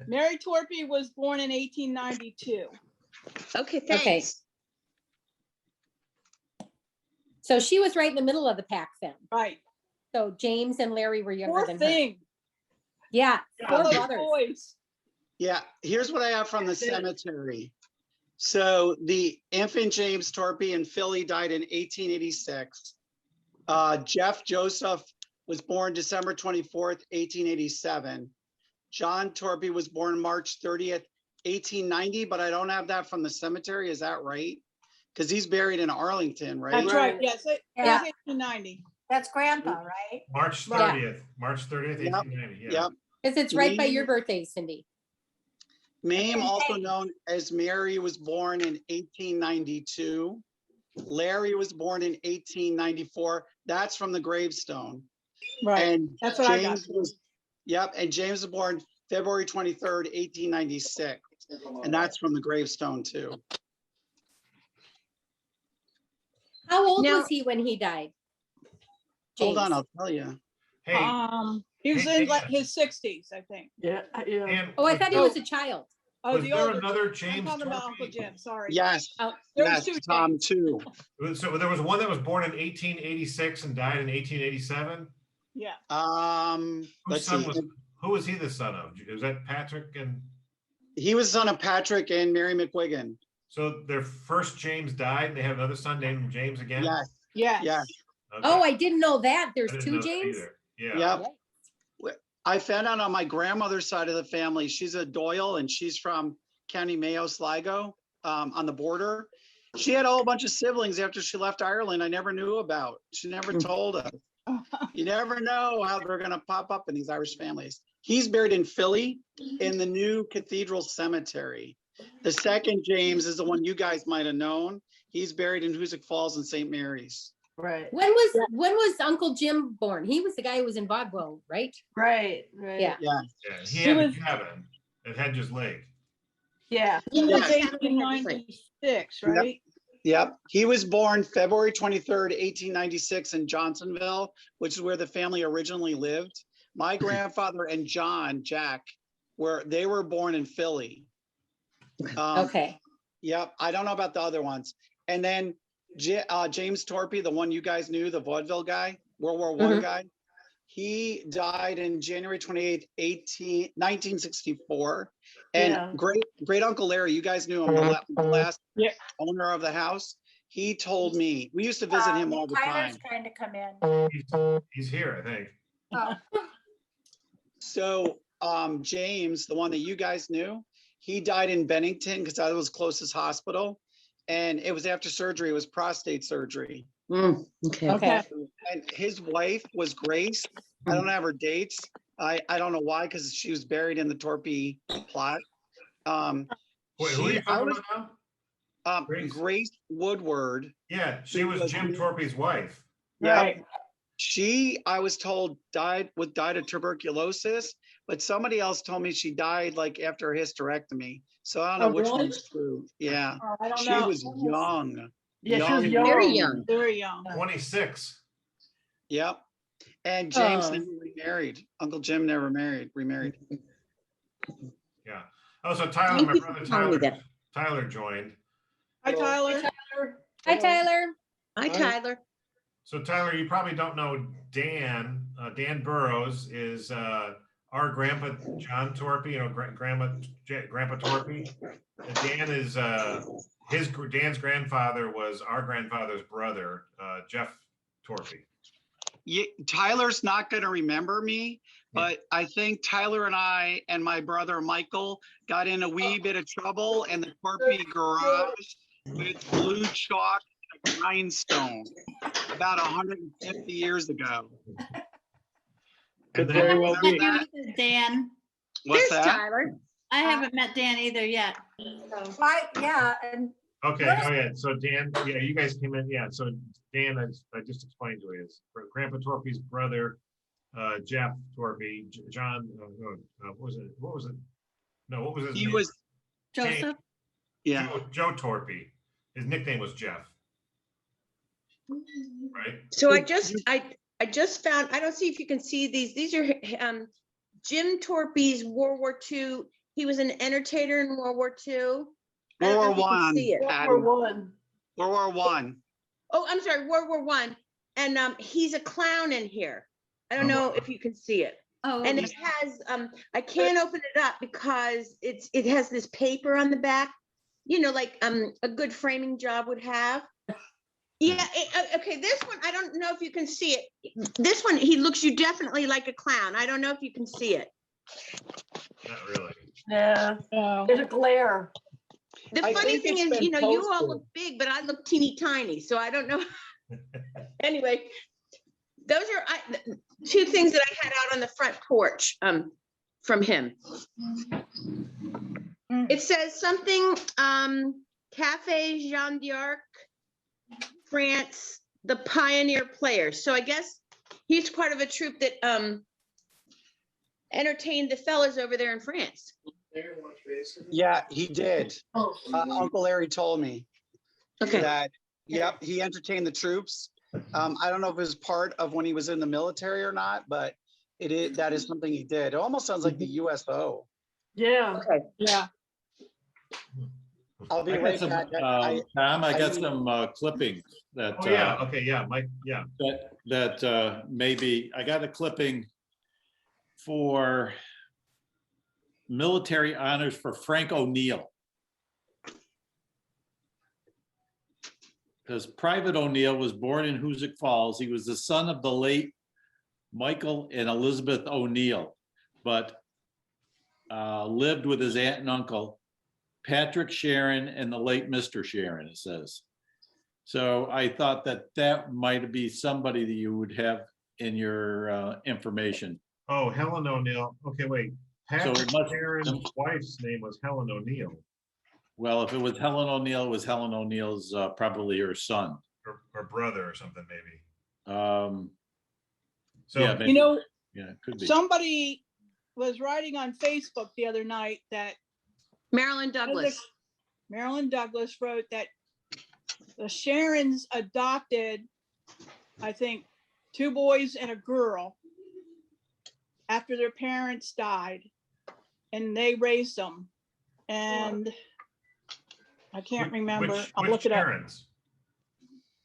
Mary Torpy was born in 1892. Okay, thanks. Okay. So she was right in the middle of the pack then. Right. So James and Larry were younger Poor than her. thing. Yeah, All four those brothers. boys. Yeah, here's what I have from the cemetery. So the infant James Torpy in Philly died in 1886. Jeff Joseph was born December 24th, 1887. John Torpy was born March 30th, 1890, but I don't have that from the cemetery. Is that right? Because he's buried in Arlington, right? That's right. Yes, it Yeah. was 1890. That's grandpa, right? March Yeah. 30th, March 30th, Yep. 1890. Yeah. Yep. Because it's right by your birthday, Cindy. Mame, also known as Mary, was born in 1892. Larry was born in 1894. That's from the gravestone. Right. And That's what I got. James was, yep, and James was born February 23rd, 1896. And that's from the gravestone too. How old Now- was he when he died? Hold on, James. I'll tell you. Hey, He was Hey, in like Dan. his 60s, I think. Yeah, yeah. Dan, Oh, I thought he was a child. Oh, was the there older. another I'm James talking about Uncle Torpy? Jim. Sorry. Yes, Oh, There was yes, two Tom James. too. So there was one that was born in 1886 and died in 1887. Yeah. Whose Let's son see. was? Who was he the son of? Was that Patrick? And He was son of Patrick and Mary McWiggin. so their first James died. And they have another son named James again. Yes, Yes. yes. Okay. Oh, I didn't know that. I There's didn't two know that James? either. Yeah. Yep. I found out on my grandmother's side of the family, she's a Doyle and she's from County Mayo, Sligo, on the border. She had a whole bunch of siblings after she left Ireland I never knew about. She never told us. You never know how they're gonna pop up in these Irish families. He's buried in Philly in the new Cathedral Cemetery. The second James is the one you guys might have known. He's buried in Hoosick Falls and St. Mary's. Right, When was Uncle Jim born? He was the guy who was in Vaudeville, right? right. Yeah. Yeah, Yeah. He He had a was- cabin at Hedges Lake. Yeah, He was Yeah. 1896, right? yep. He was born February 23rd, 1896 in Johnsonville, which is where the family originally lived. My grandfather and Jack, they were born in Philly. Okay. Yep, I don't know about the other ones. And then James Torpy, the one you guys knew, the vaudeville guy, World War I Mhm. guy, he died in January 28th, 1964. And Yeah. great Uncle Larry, you guys knew him, the last Yeah. owner of the house. He told me, we used to visit him all the Tyler's time. trying to come in. He's here, I think. Oh, So James, the one that you guys knew, he died in Bennington because that was his closest hospital. And it was after surgery, it was prostate surgery. Okay. Okay. And his wife was Grace. I don't have her dates. I don't know why, because she was buried in the Torpy plot. Wait, who are you talking about now? Grace? Grace Woodward. Yeah, she Who was was Jim who? Torpy's wife. Right. She, I was told, died of tuberculosis, but somebody else told me she died like after a hysterectomy. So I don't know Oh, which really? one's true. Yeah, Oh, I don't she know. was young. yeah, she was Young. young. Very young. Very young. 26. Yep. And James Oh. never remarried. Uncle Jim never remarried. Yeah. Oh, so Tyler, Thank my you brother for telling me Tyler, that. Tyler joined. Hi, Tyler. Hi, Tyler. Hi, Tyler. So Tyler, you probably don't know Dan. Dan Burrows is our grandpa John Torpy, Grandpa Torpy. And Dan is Dan's grandfather was our grandfather's brother, Jeff Torpy. Yeah, Tyler's not going to remember me, but I think Tyler and I and my brother Michael got in a wee bit of trouble in the Torpy garage with blue chalk and a grindstone about 150 years ago. And very then, well Met be. you either, Dan. What's There's that? Tyler. I haven't met Dan either yet. right, yeah, and okay, oh yeah, so Dan, yeah, you guys came in, yeah, so Dan, I just explained to you, is Grandpa Torpy's brother, Jeff Torpy, John, what was it? No, what was his He name? was, Joseph, yeah. Joe Torpy. His nickname was Jeff. Right? So I just found, I don't see if you can see these. These are Jim Torpy's World War II he was an entertainer in World War II. I World don't know War if you can One. see it. Patty. one. World War One. Oh, I'm sorry, World War One. And he's a clown in here. I don't know if you can see it. Oh, And it has, I can't open it up because it has this paper on the back, you know, like a good framing job would have. Yeah, okay, this one, I don't know if you can see it. This one, he looks you definitely like a clown. I don't know if you can see it. Not really. Yeah, Oh. there's a glare. The I funny think thing it's is, you been know, you all posted. look big, but I look teeny tiny, so I don't know. Anyway, those are two things that I had out on the front porch from him. It says something, Cafe Jean d'Arc, France, the Pioneer Players. So I guess he's part of a troupe that entertained the fellas over there in France. Yeah, he did. Uncle Larry told me Okay. that, yep, he entertained the troops. I don't know if it was part of when he was in the military or not, but that is something he did. It almost sounds like the USO. Yeah. Okay. Yeah. I'll be I got right some, back. Tom, I got I- some clippings that, Oh, yeah, okay, yeah, Mike, yeah. that maybe, I got a clipping for military honors for Frank O'Neill. Because Private O'Neill was born in Hoosick Falls. He was the son of the late Michael and Elizabeth O'Neill, but lived with his aunt and uncle, Patrick Sharon and the late Mr. Sharon, it says. So I thought that might be somebody that you would have in your information. Oh, Helen O'Neill, okay, wait. Patrick it must- Sharon's wife's name was Helen O'Neill, Well, if it was Helen O'Neill, it was Helen O'Neill's probably her son. or brother or something, maybe. Yeah, So, maybe. You know, Yeah, it could be. somebody was writing on Facebook the other night that Marilyn Douglas. Marilyn Douglas wrote that the Sharons adopted, I think, 2 boys and a girl after their parents died, and they raised them. And I can't remember. I'll which look it up. Karens?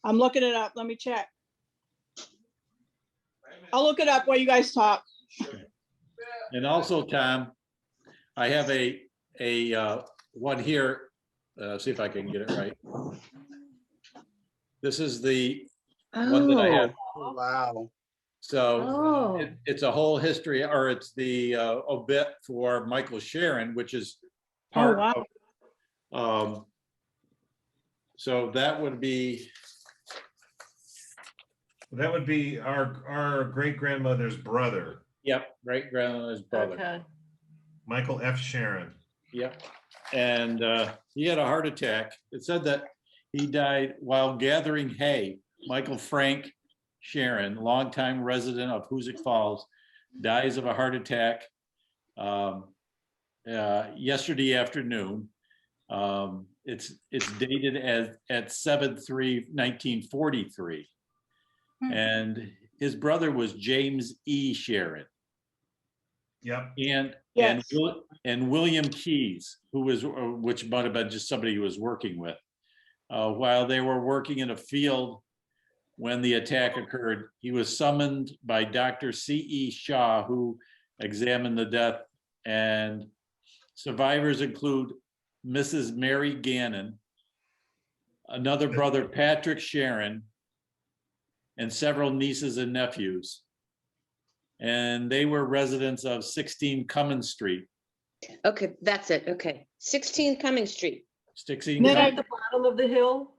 I'm looking it up. Let me check. I'll look it up while you guys talk. And also, Tom, I have a one here. See if I can get it right. This is the one that I have. Oh, wow. So Oh. it's a whole history, or it's the obit for Michael Sharon, which is part wow. of. So that would be. That would be our great grandmother's brother, Yep, great grandmother's brother. Okay. Michael F. Sharon. Yep. And he had a heart attack. It said that he died while gathering hay. Michael Frank Sharon, longtime resident of Hoosick Falls, dies of a heart attack yesterday afternoon. It's dated at 7/3/1943. And his brother was James E. Sharon. Yep. Yes. And William Keyes, which might have been just somebody he was working with, while they were working in a field when the attack occurred. He was summoned by Dr. C.E. Shaw, who examined the death, and survivors include Mrs. Mary Gannon, another brother, Patrick Sharon, and several nieces and nephews. And they were residents of 16 Cummins Street. Okay, that's it. Okay. 16 Cumming Street. 16 Then At the bottom of the hill?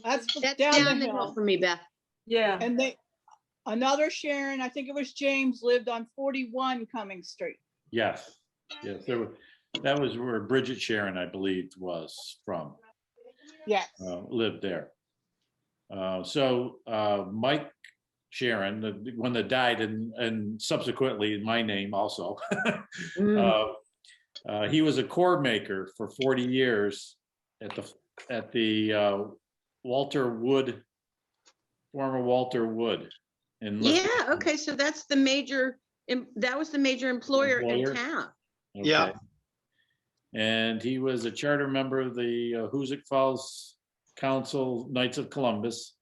That's That's down the hill. for me, Beth. Yeah. And another Sharon, I think it was James, lived on 41 Cumming Street. Yes, yes, that was where Bridget Sharon, I believe, was from, Yes. lived there. So Mike Sharon, the one that died, and subsequently in my name also, he was a cord maker for 40 years at the Walter Wood, former Walter Wood. Yeah, okay, so that's the major, that was the major employer in Employer? town. Yeah. Okay. And he was a charter member of the Hoosick Falls Council Knights of Columbus.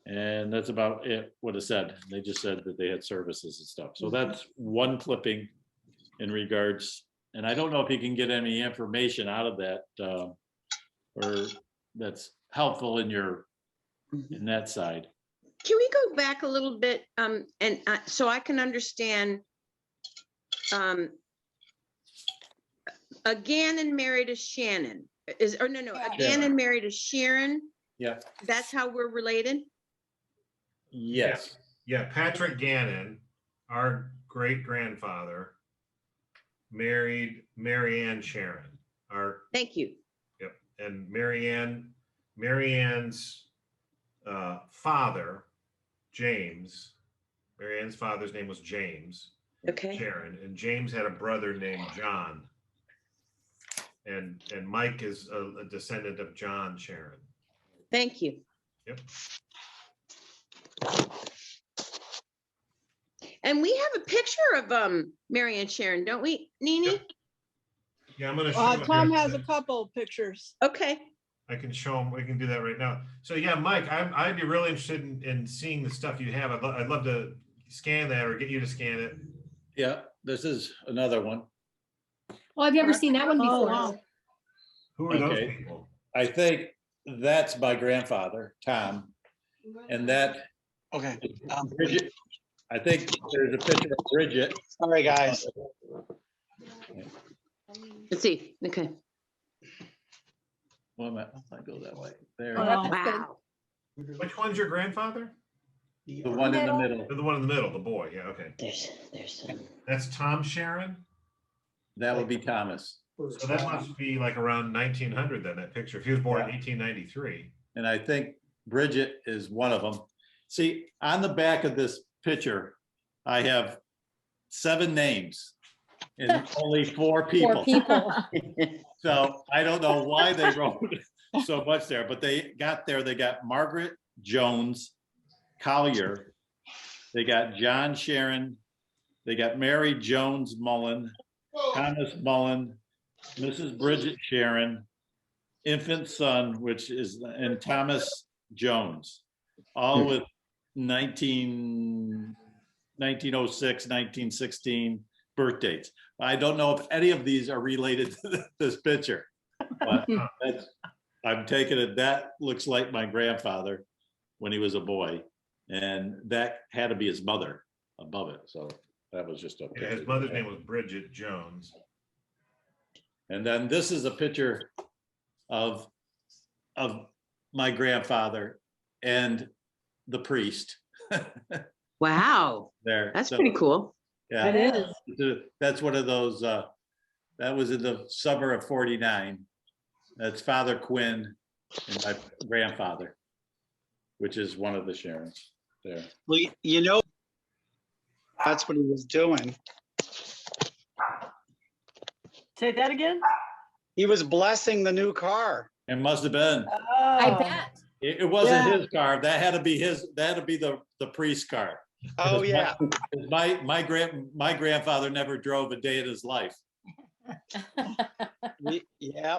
And that's about it, what it said. They just said that they had services and stuff. So that's one clipping in regards, and I don't know if you can get any information out of that, or that's helpful in your, in that side. Can we go back a little bit, and so I can understand? Gannon married a Shannon, or no, Yeah. Gannon married a Sharon. Yeah. That's how we're related? Yes. Yeah, Patrick Gannon, our great grandfather, married Mary Ann Sharon. Thank you. Yep, and Mary Ann's father, James. Mary Ann's father's name was James Okay. Sharon, and James had a brother named John. And Mike is a descendant of John Sharon. Thank you. Yep. And we have a picture of Mary Ann Sharon, don't we, Nini? Yeah, I'm gonna show. Tom here. has a couple of pictures. Okay. I can show them. We can do that right now. So yeah, Mike, I'd be really interested in seeing the stuff you have. I'd love to scan that or get you to scan it. Yeah, this is another one. Oh, I've never seen that one Oh, before. wow. Who are those Okay. people? I think that's my grandfather, Tom. And that, Okay. Bridget, I think there's a picture of Bridget. Sorry, guys. Let's see. Okay. Well, I go that way. There, Oh, that's good. Wow. Which one's your grandfather? the one in the middle. The one in the middle, the boy. Yeah, okay. There's That's Tom Sharon. That would be Thomas. So that must be like around 1900 then, that picture. If he was born in Yeah. 1893. And I think Bridget is one of them. See, on the back of this picture, I have 7 names and only 4 Poor people. people. So I don't know why they wrote so much there, but they got there. They got Margaret Jones Collier. They got John Sharon. They got Mary Jones Mullen, Thomas Mullen, Mrs. Bridget Sharon, infant son, which is, and Thomas Jones, all with 1906, 1916 birth dates. I don't know if any of these are related to this picture, but I'm taking it, that looks like my grandfather when he was a boy, and that had to be his mother above it, so that was just Yeah, okay. his mother's name was Bridget Jones. And then this is a picture of my grandfather and the priest Wow. there. That's So, pretty cool. Yeah, It is. that's one of those, that was in the summer of '49. That's Father Quinn and my grandfather, which is one of the Sharons there. Well, you know, that's what he was doing. Say that again? He was blessing the new car. It must have been, I Oh, bet. it wasn't Yeah. his car. That had to be the priest's car. Oh, yeah. My grandfather never drove a day in his life. Yeah.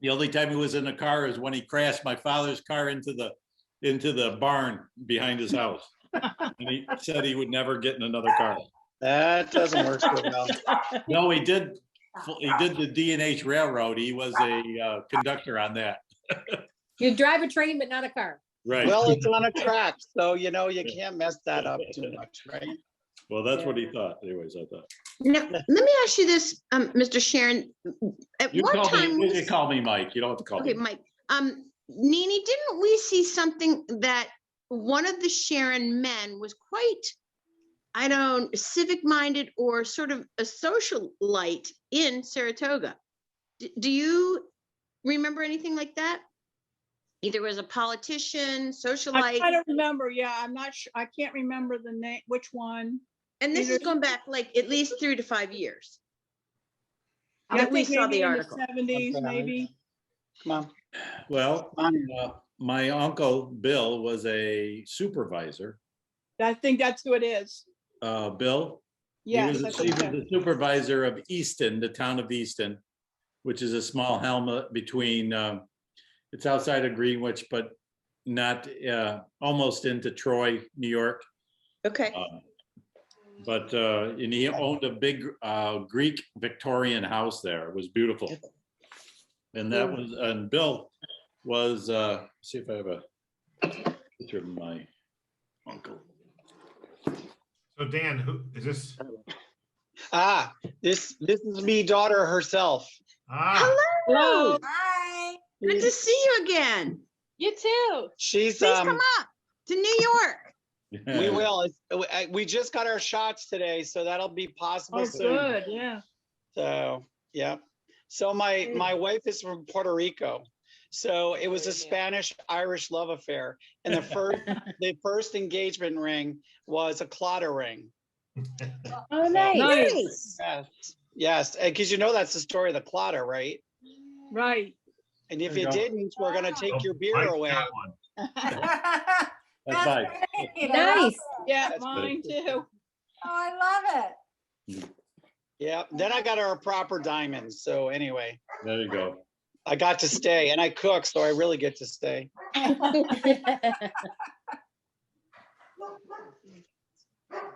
The only time he was in a car is when he crashed my father's car into the barn behind his house. And he said he would never get in another car. That doesn't work so well. No, he did the D&H Railroad. He was a conductor on that. You drive a train, but not a car. Right. Well, it's on a track, so you know, you can't mess that up too much, right? Well, that's what he thought. Anyways, I thought. Now, let me ask you this, Mr. Sharon. At You what time you was, can call me Mike. You don't have to call okay, me. Mike, Nini, didn't we see something that one of the Sharon men was quite, I don't, civic-minded or sort of a socialite in Saratoga? Do you remember anything like that? Either as a politician, I socialite, kind of remember, yeah, I'm not sure, I can't remember the name, which one. and this is either- going back like at least 3 to 5 years. I That we think saw maybe the in article. 70s, Okay. maybe. Come on. Well, Come on. my uncle Bill was a supervisor. I think that's who it is. Bill. Yes, He I was think so. the supervisor of Easton, the town of Easton. which is a small hamlet between, it's outside of Greenwich, but not, almost into Troy, New York. Okay. And he owned a big Greek Victorian house there. It was beautiful. And that was, and Bill was, see if I have a picture of my uncle. So Dan, who is this? This is me daughter herself. Ah, Hello. Hi. Good to see you again. You too. She's Please come up to New York. we will. We just got our shots today, so that'll be possible Oh, soon. good, yeah. So, yeah. So my wife is from Puerto Rico. So it was a Spanish-Irish love affair. And the first engagement ring was a clotter ring. Oh, nice. Nice. Yes. Yes. Because you know that's the story of the clotter, right? Right. And if There you you go. didn't, we're gonna take your beer Mike's away. got one. That's fine. Nice. Yeah, That's mine too. Oh, I love it. Yeah. Then I got our proper diamonds. So anyway, There you go. I got to stay and I cook, so I really get to stay.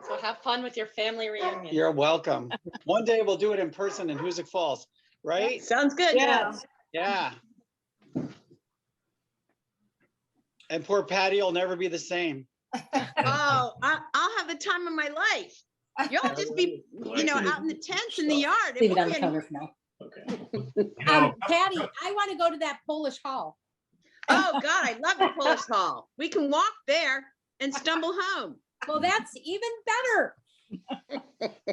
So have fun with your family reunion. You're welcome. One day we'll do it in person in Hoosick Falls, right? Sounds good. Yes. Yeah. And poor Patty will never be the same. Oh, I'll have the time of my life. You'll just be, out in the tents in the yard. Leave it on the won't counter for now. Okay. You know, Patty, I want to go to that Polish hall. Oh, God, I love the Polish Hall. We can walk there and stumble home. Well, that's even better.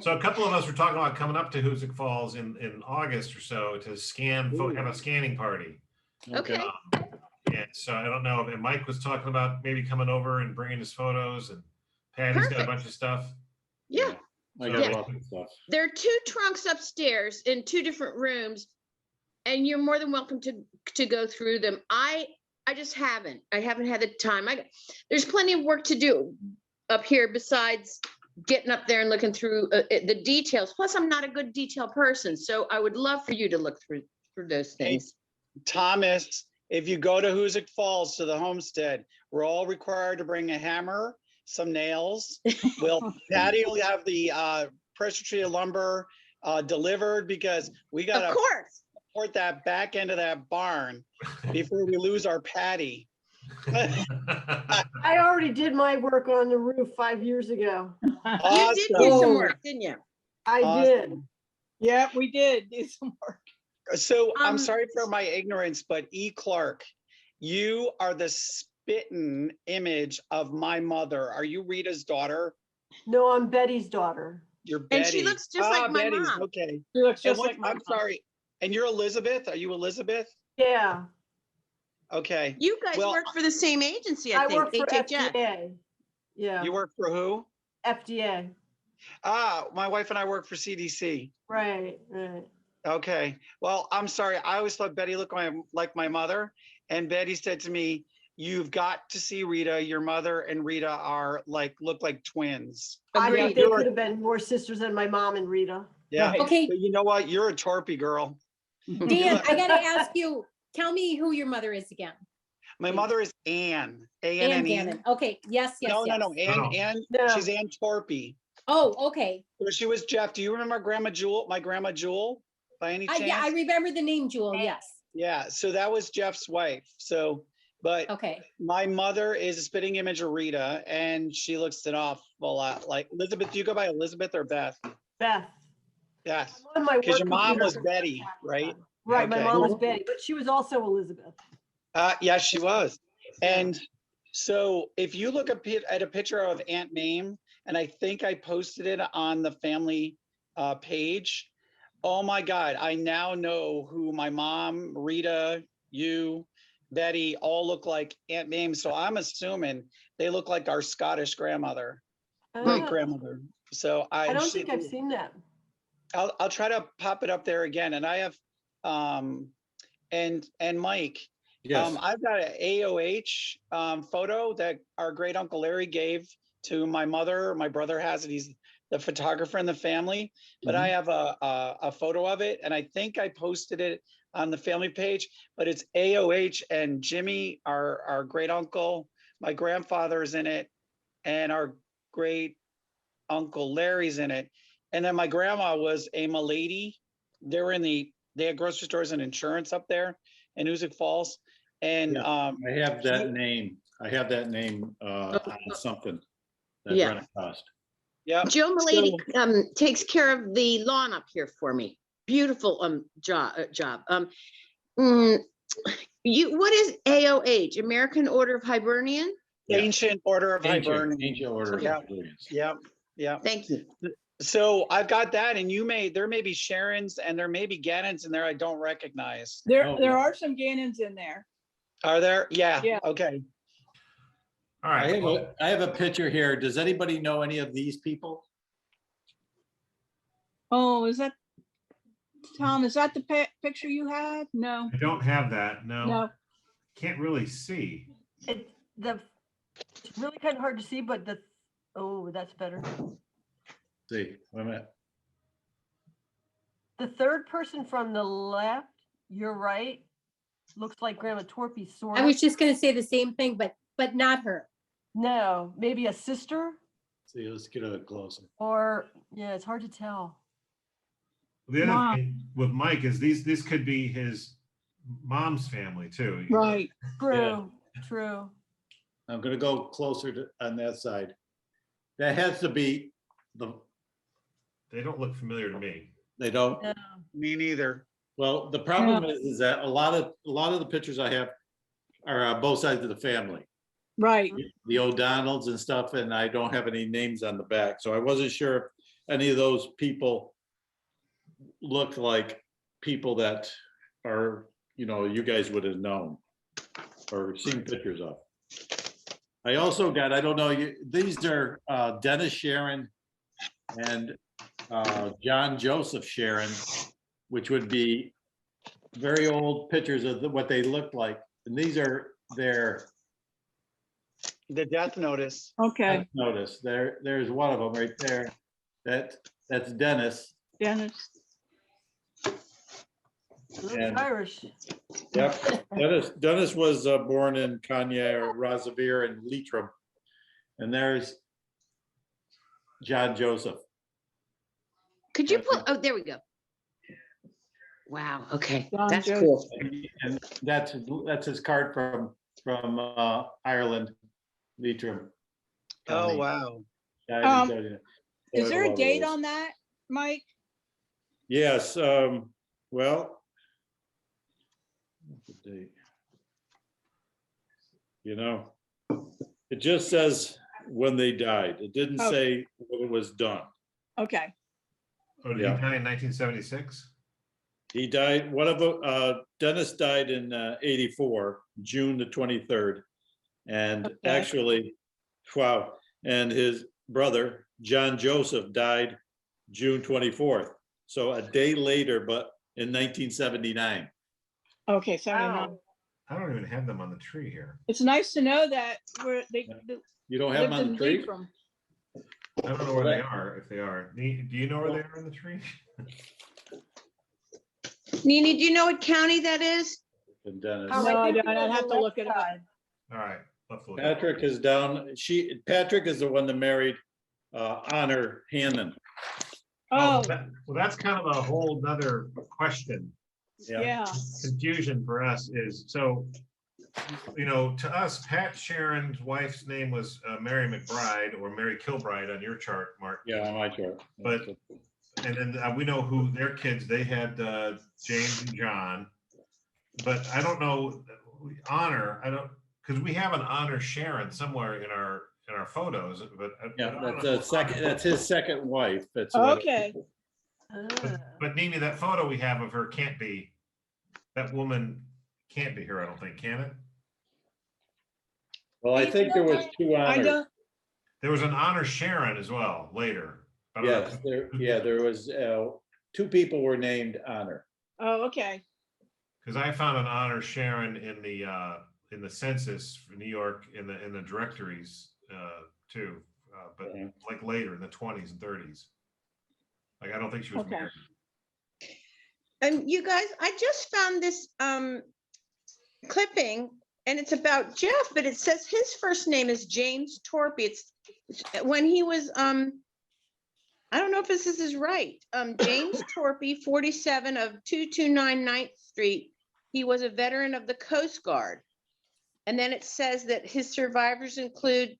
so a couple of us were talking about coming up to Hoosick Falls in August or so to have a scanning party. Okay. And so I don't know. And Mike was talking about maybe coming over and bringing his photos, and Patty's got a Perfect. bunch of stuff. Yeah. I got Yeah. a lot of stuff. There are 2 trunks upstairs in 2 different rooms, and you're more than welcome to go through them. I just haven't. I haven't had the time. There's plenty of work to do up here besides getting up there and looking through the details. Plus, I'm not a good detail person, so I would love for you to look through those things. Thomas, if you go to Hoosick Falls to the homestead, we're all required to bring a hammer, some nails. Patty will have the pressure treated lumber delivered because we got Of to course. support that back end of that barn before we lose our Patty. I already did my work on the roof 5 years ago. You did do some work, didn't you? I did. Yeah, we did do some work. So I'm Um, sorry for my ignorance, but E. Clark, you are the spitting image of my mother. Are you Rita's daughter? No, I'm Betty's daughter. You're Betty. And she looks just like my Betty's, mom. okay. She looks And just like my I'm mom. sorry. And you're Elizabeth? Are you Elizabeth? Yeah, Okay. You guys Well, work for the same agency, I I think, work for HHS. FDA. Yeah, You work for who? FDA. My wife and I work for CDC. Right. Okay. Well, I'm sorry. I always thought Betty looked like my mother. And Betty said to me, you've got to see Rita. Your mother and Rita look like twins. I think Agreed. they could have been more sisters than my mom and Rita. Yeah. Right. Okay, But you know what? You're a Torpy girl. Dan, I gotta ask you, tell me who your mother is again. My mother is Ann. Ann A-N-N-E. Gannon. Okay, yes, yes, No, yes. no. Ann. No. She's Ann Torpy. Oh, okay. So she was Jeff. Do you remember my grandma Jewel by any chance? Yeah, I remember the name Jewel, yes. Yeah. So that was Jeff's wife. So, but Okay. my mother is a spitting image of Rita, and she looks an awful lot like Elizabeth. Do you go by Elizabeth or Beth? Beth. Yes. I'm on my Because your work mom computer. was Betty, right? Right, my Okay. mom was Betty, but she was also Elizabeth. Yes, she was. And so if you look at a picture of Aunt Mame, and I think I posted it on the family page. Oh my God, I now know who my mom, Rita, you, Betty, all look like Aunt Mame. So I'm assuming they look like our Scottish grandmother, great Ah, grandmother. So I don't think I've seen that. I'll try to pop it up there again. And I have, and Mike, Yes. I've got an AOH photo that our great uncle Larry gave to my mother. My brother has it. He's the photographer in the family, but I have a photo of it, and I think I posted it on the family page, but it's AOH and Jimmy, our great uncle, my grandfather is in it, and our great uncle Larry's in it. And then my grandma was a milady. They had grocery stores and insurance up there in Hoosick Falls. And Yeah, I have that name. I have that name on something. That Yeah. ran across. yeah. Joe Milady takes care of the lawn up here for me. Beautiful job. What is AOH? American Order of Hibernian? Yeah. Ancient Order of Hibernian. Ancient order of Yeah. Hibernians. Yeah. Thank you. So I've got that, and there may be Sharon's and there may be Gannon's in there I don't recognize. There Oh, there are some Gannons in there. Are there? Yeah. Yeah. Okay. All right. well, I have a picture here. Does anybody know any of these people? Oh, is that, Tom, is that the picture you had? No, I don't have that. No, no. can't really see. It's really kind of hard to see, but oh, that's better. See, wait a minute. The third person from the left, you're right, looks like Grandma Torpy, sort I of. was just gonna say the same thing, but not her. No, maybe a sister, See, let's get a closer. or, yeah, it's hard to tell. The other Mom. thing with Mike is this could be his mom's family too. Right. True, true. I'm gonna go closer to on that side. That has to be They don't look familiar to me. they don't. No. Me neither. Well, the problem is that a lot of the pictures I have are on both sides of the family. Right. The O'Donnells and stuff, and I don't have any names on the back. So I wasn't sure if any of those people look like people that are, you guys would have known or seen pictures of. I also got, I don't know, these are Dennis Sharon and John Joseph Sharon, which would be very old pictures of what they looked like. And these are their The death notice. Okay. notice. There's one of them right there. That's Dennis. Dennis. Looks And- Irish. Yep. Dennis was born in Cognac or Rosevere and Leitrim. And there's John Joseph. Could you pull, oh, there we go. Wow, okay, John that's Joe. cool. And that's his card from Ireland, Leitrim. Oh, wow. Is there a date on that, Mike? Yes, well. What's the date? It just says when they died. It didn't Oh. say when it was done. Okay. Oh, did Yeah. he die in 1976? He died, Dennis died in 84, June the 23rd. And Okay. actually, wow, and his brother, John Joseph, died June 24th. So a day later, but in 1979. Okay, 79. Wow. I don't even have them on the tree here. It's nice to know that You don't have them on the tree? I don't know where they are, if they are. Do you know where they are in the tree? Nini, do you know what county that is? And Dennis. Oh, No, I think don't. I'd have to look it up. All right. let's look. Patrick is down. Patrick is the one that married Honor Hannon. Oh, Well, that's kind of a whole nother question. yeah. Confusion for us is, so, to us, Pat Sharon's wife's name was Mary McBride or Mary Kilbride on your chart, Mark. Yeah, on my chart. But- And then we know who their kids, they had James and John. But I don't know, Honor, because we have an Honor Sharon somewhere in our photos, but. I Yeah, don't that's know. a second. That's his second wife. That's what- Okay. But Nini, that photo we have of her can't be, that woman can't be her, I don't think, can it? Well, I think there was two I honors. don't, There was an Honor Sharon as well later. I don't know. Yes, there was two people were named Honor. oh, okay. Because I found an Honor Sharon in the census for New York in the directories too. but like later in the 20s and 30s. Like, I don't think she was Okay. married. And you guys, I just found this clipping, and it's about Jeff, but it says his first name is James Torpy. It's when he was I don't know if this is right. James Torpy, 47 of 229 9th Street. He was a veteran of the Coast Guard. And then it says that his survivors include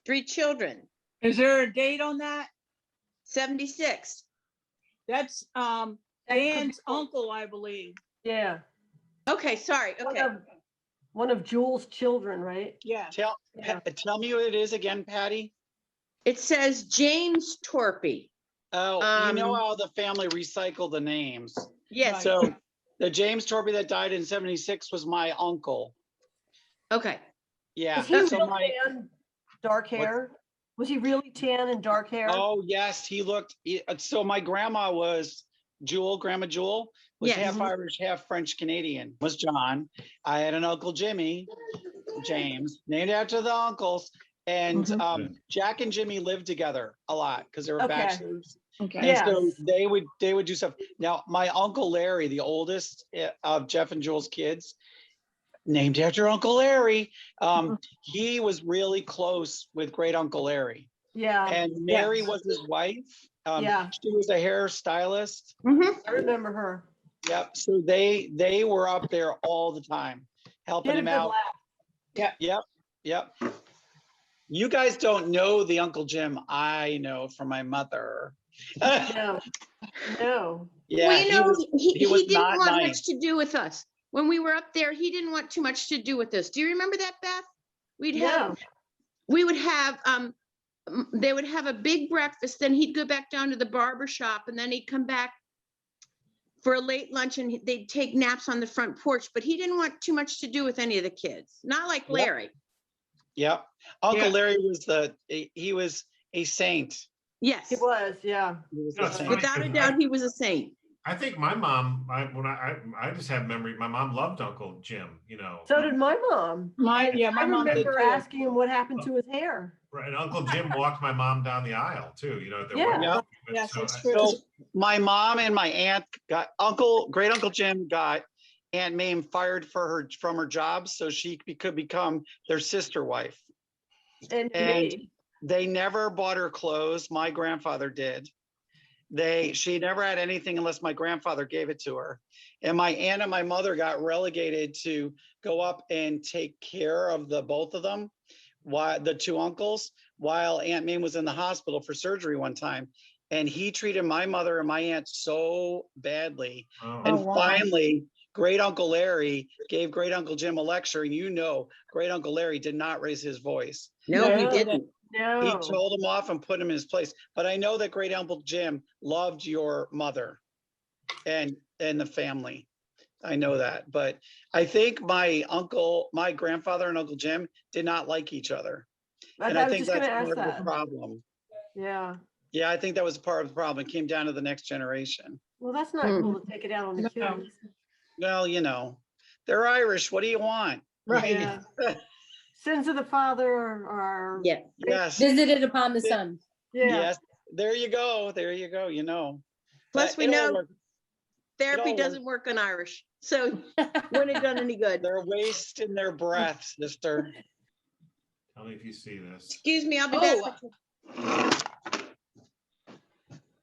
3 children, Is there a date on that? 76. That's That could Dan's be- uncle, I believe. Yeah. Okay, sorry. Okay. One of Jules' children, right? Yeah. Yeah. Tell me what it is again, Patty. It says James Torpy. Oh, you know how the family recycled the names. Yes. Right. So the James Torpy that died in 76 was my uncle. Okay. Yeah. Was he So real my, tan, dark hair? Was he really tan and dark hair? oh, yes, so my grandma was Grandma Jewel was Yes. half Irish, half French Canadian, was John. I had an uncle Jimmy, James, named after the uncles. And Jack and Jimmy lived together a lot because they were Okay. bachelors. Okay. And Yes. so they would do stuff. Now, my uncle Larry, the oldest of Jeff and Jules' kids, named after Uncle Larry, he was really close with great Uncle Larry. Yeah, And Mary was his wife. Yeah. She was a hairstylist. I remember her. Yep. So they were up there all the time, helping Did a him good out. laugh. Yep. You guys don't know the Uncle Jim I know from my mother. No, no. Yeah, Well, you know, he was didn't not want nice. much to do with us. When we were up there, he didn't want too much to do with us. Do you remember that, Beth? We would have, they would have a big breakfast, then he'd go back down to the barber shop, and then he'd come back for a late lunch, and they'd take naps on the front porch, but he didn't want too much to do with any of the kids, not like Larry. Yep. Uncle Yeah. Larry he was a saint. Yes, It was, yeah. He was No, a it's saint. funny. without a doubt, he was a saint. I think my mom, I just have memory, my mom loved Uncle Jim, So did my mom. My I mom did remember too. asking him what happened to his hair. Right, and Uncle Jim walked my mom down the aisle too, at their Yeah. wedding. Yep. Yes, So it's I- true. So my mom and my aunt great Uncle Jim got Aunt Mame fired from her job so she could become their sister wife. And And they never bought her clothes. My grandfather did. She never had anything unless my grandfather gave it to her. And my aunt and my mother got relegated to go up and take care of both of them, while the 2 uncles, while Aunt Mame was in the hospital for surgery one time. And he treated my mother and my aunt so badly. Oh. And wow. finally, great Uncle Larry gave great Uncle Jim a lecture. And great Uncle Larry did not raise his voice. No, he No. didn't. He no. told him off and put him in his place. But I know that great Uncle Jim loved your mother and the family. I know that. But I think my grandfather and Uncle Jim did not like each other. And I I was think just that's gonna ask part of the that. problem. Yeah. Yeah, I think that was part of the problem. It came down to the next generation. Well, that's not cool to take it out on the No. kids. Well, they're Irish. What do you want? Right. Yeah. Sins of the father are. Yeah. Yes. Visited upon the son. Yeah. Yes. There you go. Plus, But we it all know worked. therapy all doesn't work on Irish, so wouldn't have done any good. They're wasting their breath, sister. Tell me if you see this. Excuse me, I'll be back. Oh. with you.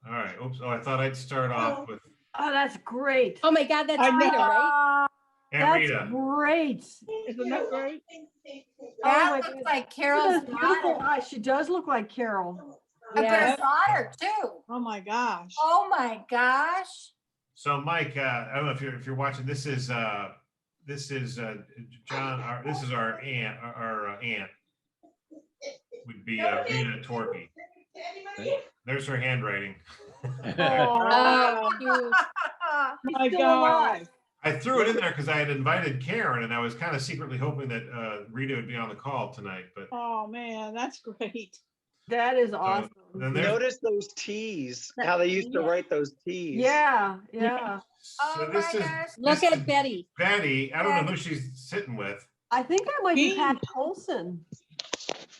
All right, oops, I thought I'd start off with Oh, that's great. Oh my God, that's I know. Rita, right? Aunt That's Rita. great. Isn't that great? Oh my That looks goodness. like She Carol's has beautiful daughter. eyes. She does look like Carol. Like Yeah. their daughter too. Oh my gosh. Oh my gosh. So Mike, I don't know if you're watching. This is John. This is our aunt. Our aunt would be Rita Torpy. There's her handwriting. Oh, cute. My still God. alive. I threw it in there because I had invited Karen, and I was kind of secretly hoping that Rita would be on the call tonight. But Oh man, that's great. That is awesome. then there's Notice those T's, how they used to write those T's. Yeah, yeah. so Oh this my is gosh. Look this at is Betty. Betty. I don't know who she's sitting with. I think that might be Me. Pat Colson.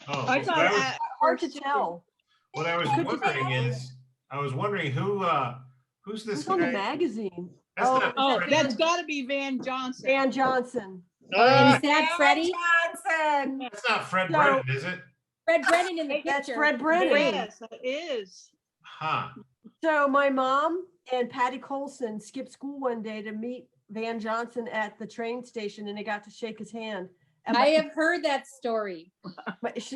Oh, I what thought I was, Hard to first too. tell. what I was wondering is, I was wondering who's this Who's on the guy? magazine? That's Oh, not Oh, Freddie. that's got to be Van Johnson. Dan Johnson. Ah, Is that Freddie? Johnson. That's not Fred No. Brennan, is it? Fred Brennan in the picture. That's Fred Brennan. Yes, it is. Huh. So my mom and Patty Colson skipped school one day to meet Van Johnson at the train station, and they got to shake his hand. And I have heard that story.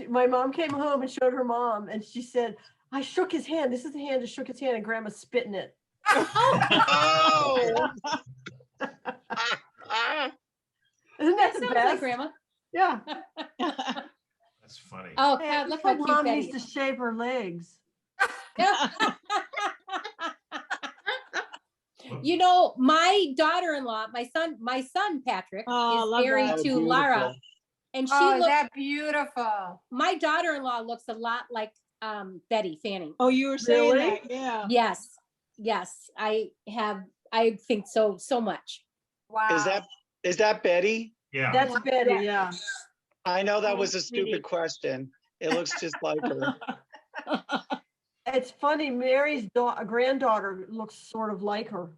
my mom came home and showed her mom, and she said, "I shook his hand. This is the hand that shook his hand," and Grandma spit in it. oh. Isn't That that the sounds like best? grandma. Yeah. That's funny. Oh, Hey, God, it look looks how like cute mom Betty needs to is. shave her legs. You know, my daughter-in-law, my son Patrick Oh, I is love married that. Oh, to Lara, beautiful. and she Oh, is looks. that beautiful? My daughter-in-law looks a lot like Betty Fanning. Oh, you were saying Really? that, yeah. Yes, yes, I think so much. Wow. Is that Betty? Yeah. That's Betty, yeah. I know that was a Sweetie. stupid question. It looks just like her. It's funny, Mary's granddaughter looks sort of like her.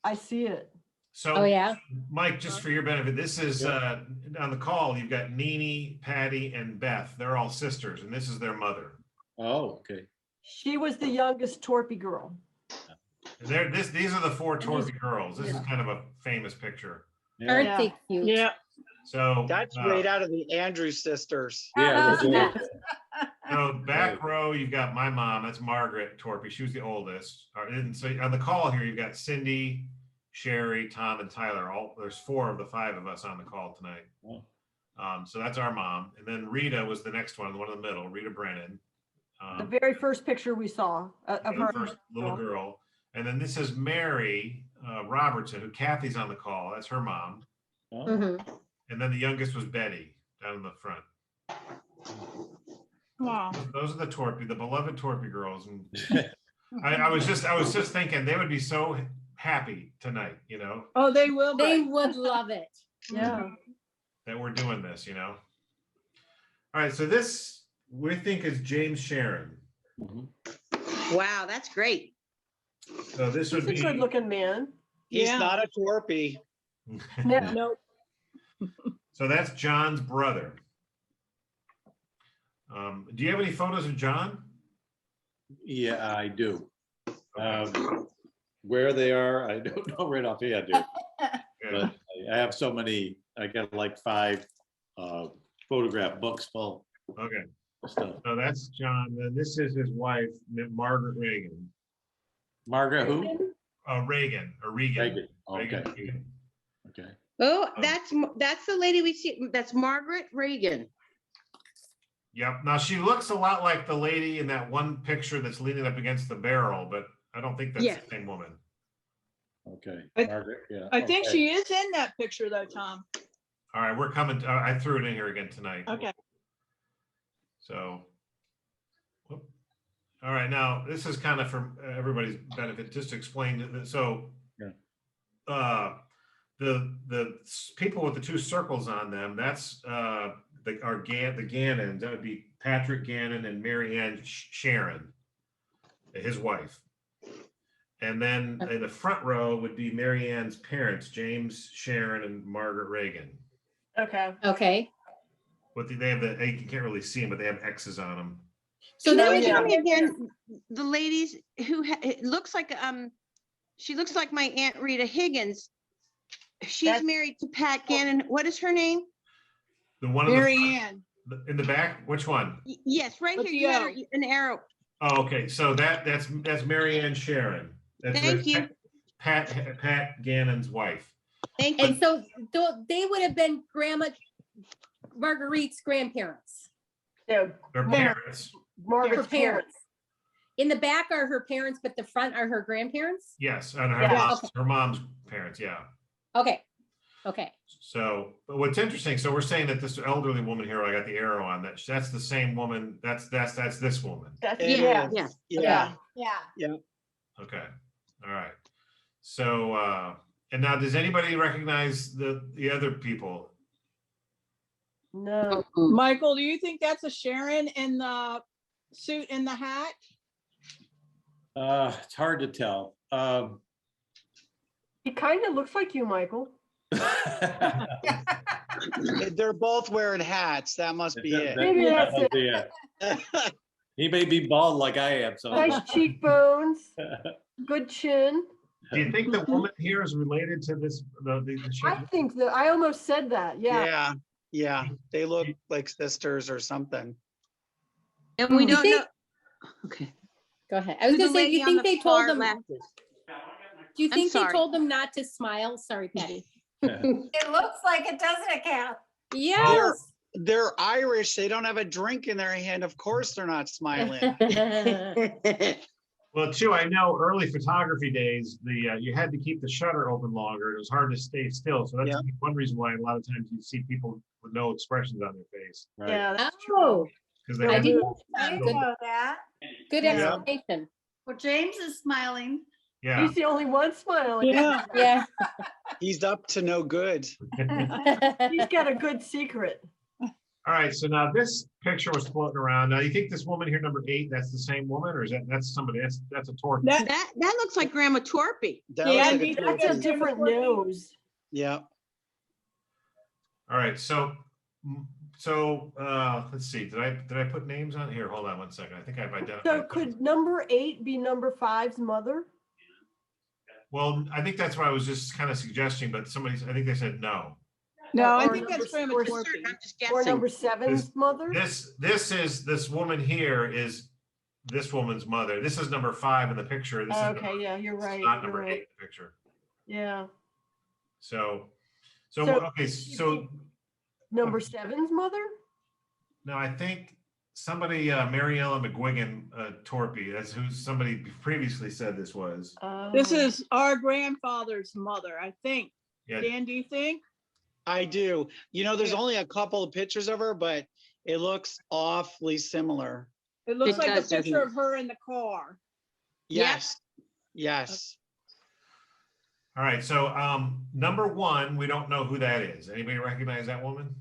I see it. So, Oh, yeah? Mike, just for your benefit, this is on the call. You've got Nene, Patty, and Beth. They're all sisters, and this is their mother. Oh, okay. She was the youngest Torpy girl. And these are the four Torpy girls. This is kind of a famous picture. Yeah. Aren't they cute? Yeah. So That's right out of the Andrews sisters. Yeah, Yeah. So back row, you've got my mom. That's Margaret Torpy. She was the oldest. And so on the call here, you've got Cindy, Sherry, Tom, and Tyler. There's 4 of the 5 of us on the call tonight. Oh. So that's our mom. And then Rita was the next one, the one in the middle, Rita Brennan. The very first picture we saw of the her. first little girl. And then this is Mary Robertson, who Kathy's on the call. That's her mom. Oh. Mhm. And then the youngest was Betty down in the front. Wow. Those are the Torpy, the beloved Torpy girls. And I was just thinking they would be so happy tonight, you know, Oh, they will They be. would love it. Yeah. that we're doing this, you know. All right, so this we think is James Sharon. Mhm. Wow, that's great. So this would He's a be good looking man. He's Yeah. not a Torpy. No, Nope. So that's John's brother. Do you have any photos of John? Yeah, I do. Where they are, I don't know right offhand, dude. Yeah. But I have so many, I got like 5 photograph books full Okay, of stuff. so that's John. Then this is his wife, Margaret Reagan. Margaret who? Reagan or Regan. Reagan. Okay, Reagan. okay. Oh, that's the lady we see. That's Margaret Reagan. Yep. Now she looks a lot like the lady in that one picture that's leaning up against the barrel, but I don't think that's Yeah. the same woman. Okay, I- Margaret, yeah. I think okay. she is in that picture though, Tom. All right, we're coming. I threw it in here again tonight. Okay. So, whoop. All right, now this is kind of for everybody's benefit, just to explain that. So, Yeah. the people with the 2 circles on them, that's the Gannons. That would be Patrick Gannon and Mary Ann Sharon, his wife. And then in the front row would be Mary Ann's parents, James Sharon and Margaret Reagan. okay. Okay. But they have you can't really see them, but they have X's on them. So Can that you would tell me be again, the ladies who it looks like she looks like my Aunt Rita Higgins. She's That's- married to Pat Gannon. What is her name? The one in Mary the, Ann. in the back, which one? Yes, right With here. the You had O. an arrow. Oh, okay, so that's Mary Ann Sharon. That's Thank you. Pat Gannon's wife. Thank you. And so they would have been Grandma Marguerite's grandparents. Yeah, Their parents. Her Margaret's parents. In the back are her parents, but the front are her grandparents? Yes, and Yes. her mom's parents, yeah. Okay. Okay. So, but what's interesting, so we're saying that this elderly woman here, I got the arrow on that, that's the same woman, that's this woman. That's, It yeah. is. Yeah. Yeah. Yeah. Okay, all right. So, and now, does anybody recognize the other people? No. Michael, do you think that's a Sharon in the suit and the hat? It's hard to tell. He kind of looks like you, Michael. They're both wearing hats. That must be it. Maybe that's it. Yeah. He may be bald like I am, so. Nice cheekbones, good chin. Do you think the woman here is related to this, the I think that, I almost said that, yeah. Yeah. They look like sisters or something. And we You don't think- know. Okay. Go ahead. I was Who the gonna say, do lady you on think the they told far them, left is. do you I'm think they sorry. told them not to smile? Sorry, Patty. It looks like it, doesn't it, Kath? Yes. They're Irish. They don't have a drink in their hand. Of course they're not smiling. Well, too, I know early photography days, you had to keep the shutter open longer. It was hard to stay still. So that's Yeah. one reason why a lot of times you see people with no expressions on their face. Right. Yeah, that's Oh, true. Because I they have didn't, I didn't good, know that. good Yeah. explanation. Well, James is smiling. yeah. He's the only one smiling. Yeah. Yeah. He's up to no good. He's got a good secret. All right, so now this picture was floating around. Now, you think this woman here, number 8, that's the same woman, or is that's somebody? That's a Torpy. That, That looks like Grandma Torpy. That Yeah, looks I like need a to That's get a Torpy. different nose. Yeah. All right, so let's see. Did I put names on here? Hold on one second. I think I've identified. So them. could number 8 be number 5's mother? Well, I think that's what I was just kind of suggesting, but I think they said no. no, I Or think that's number- Grandma or- Torpy. I'm just Or guessing. number 7's mother? This woman here is this woman's mother. This is number 5 in the picture. This is Okay, yeah, you're right. not You're number 8 right. in the picture. Yeah. So So- okay, so Number 7's mother? no, I think somebody, Mary Ellen McGuigan, Torpy, that's who somebody previously said this was. This Oh. is our grandfather's mother, I think. Yeah, Dan, do you think? I do. There's Yeah. only a couple of pictures of her, but it looks awfully similar. It looks It like a does, doesn't picture it? of her in the car. Yes. Yes. all right, so number 1, we don't know who that is. Anybody recognize that woman?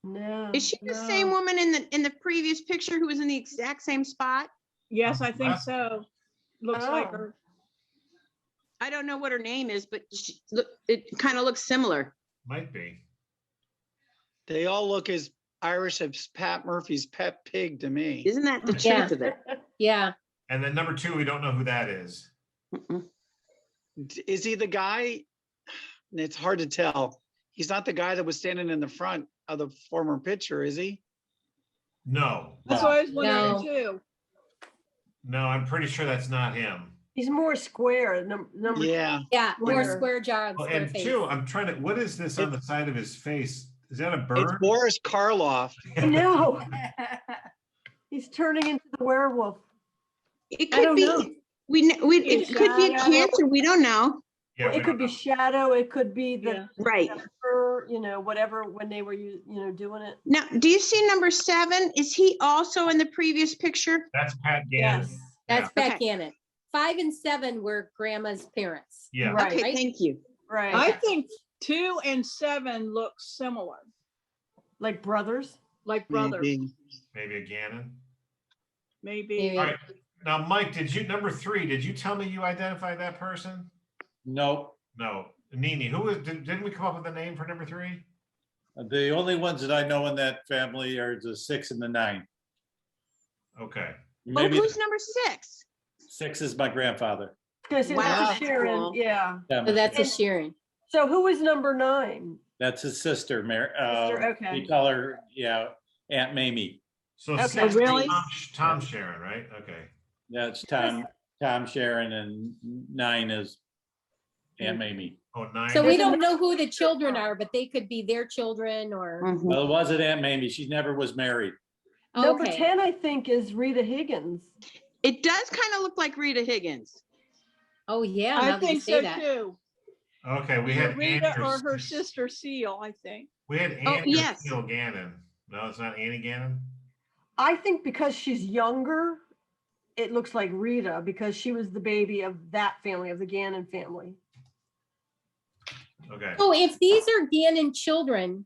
No. Is she the no. same woman in the previous picture who was in the exact same spot? Yes, I think Wow. so. Looks like Oh. her. I don't know what her name is, but it kind of looks similar. Might be. They all look as Irish as Pat Murphy's pet pig to me. Isn't that the Yeah. truth of it? Yeah. And then number 2, we don't know who that is. Mm-mm. Is he the guy? It's hard to tell. He's not the guy that was standing in the front of the former picture, is he? No, That's what I was No. wondering too. no, I'm pretty sure that's not him. He's more square. Number. Yeah. Yeah. More Where- square jaw, Oh, square and face. 2, I'm trying to, what is this on the side of his face? Is that a It's bird? Boris Karloff. I know. He's turning into the werewolf. It I could don't be. know. It could be a Shadow. cancer. We don't know. Yeah, we It could don't be know. shadow. It could be Yeah. Right. fur, whatever, when they were, doing it. Now, do you see number 7? Is he also in the previous picture? That's Pat Gannon. Yes. That's Pat Okay. Cannon. 5 and 7 were grandma's parents. Yeah. Right. Okay, Right. thank you. Right. I think 2 and 7 look similar, Like brothers. like brothers, Maybe. Maybe a Gannon. maybe. Maybe. All right. Now, Mike, number 3, did you tell me you identified that person? No, No. Nini, didn't we come up with a name for number 3? the only ones that I know in that family are the 6 and the 9. Okay. Oh, Maybe who's number 6? 6 is my grandfather. Gonna say Wow, that's that's Sharon. cool. Yeah. So that's a Sharon. So who is number 9? That's his sister, Sister, okay. We call her, Aunt Mamie. So Okay, 6 is really? Tom Sharon, right? Okay. That's Tom Sharon, and 9 is Aunt Mamie. Oh, 9. So we don't know who the children are, but they could be their children or, Mhm. Well, it wasn't Aunt Mamie. She never was married. Number okay. 10, I think, is Rita Higgins. It does kind of look like Rita Higgins. Oh, yeah. now I that you think say so that. too. Okay, we Either had Rita Annie or her sister Seal, I think. We had Oh, Annie yes. Steele Gannon. No, it's not Annie Gannon? I think because she's younger, it looks like Rita because she was the baby of that family, of the Gannon family. Okay. So if these are Gannon children,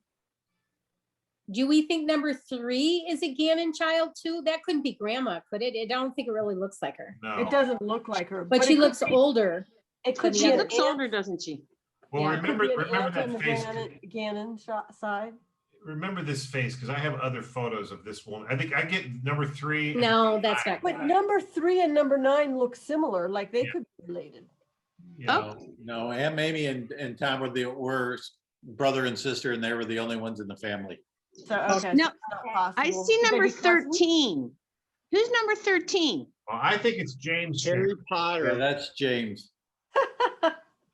Do we think number 3 is a Gannon child too? That couldn't be grandma, could it? I don't think it really looks like her, No. It doesn't look like her. but it she could looks be- older. It could the be She other- an looks older, doesn't she? Well, Yeah. It could be an remember aunt on that the face. Gannon side. Remember this face, because I have other photos of this woman. I think I get number 3. and No, that's not But grandma. number 3 and number 9 look similar, like they Yeah. could be related. you know, No, Aunt Mamie and Tom were brother and sister, and they were the only ones in the family. So, okay. No, so it's not possible. I see Could they number be cousins? 13. Who's number 13? well, I think it's James. Harry Sharon. Yeah, Potter. that's James.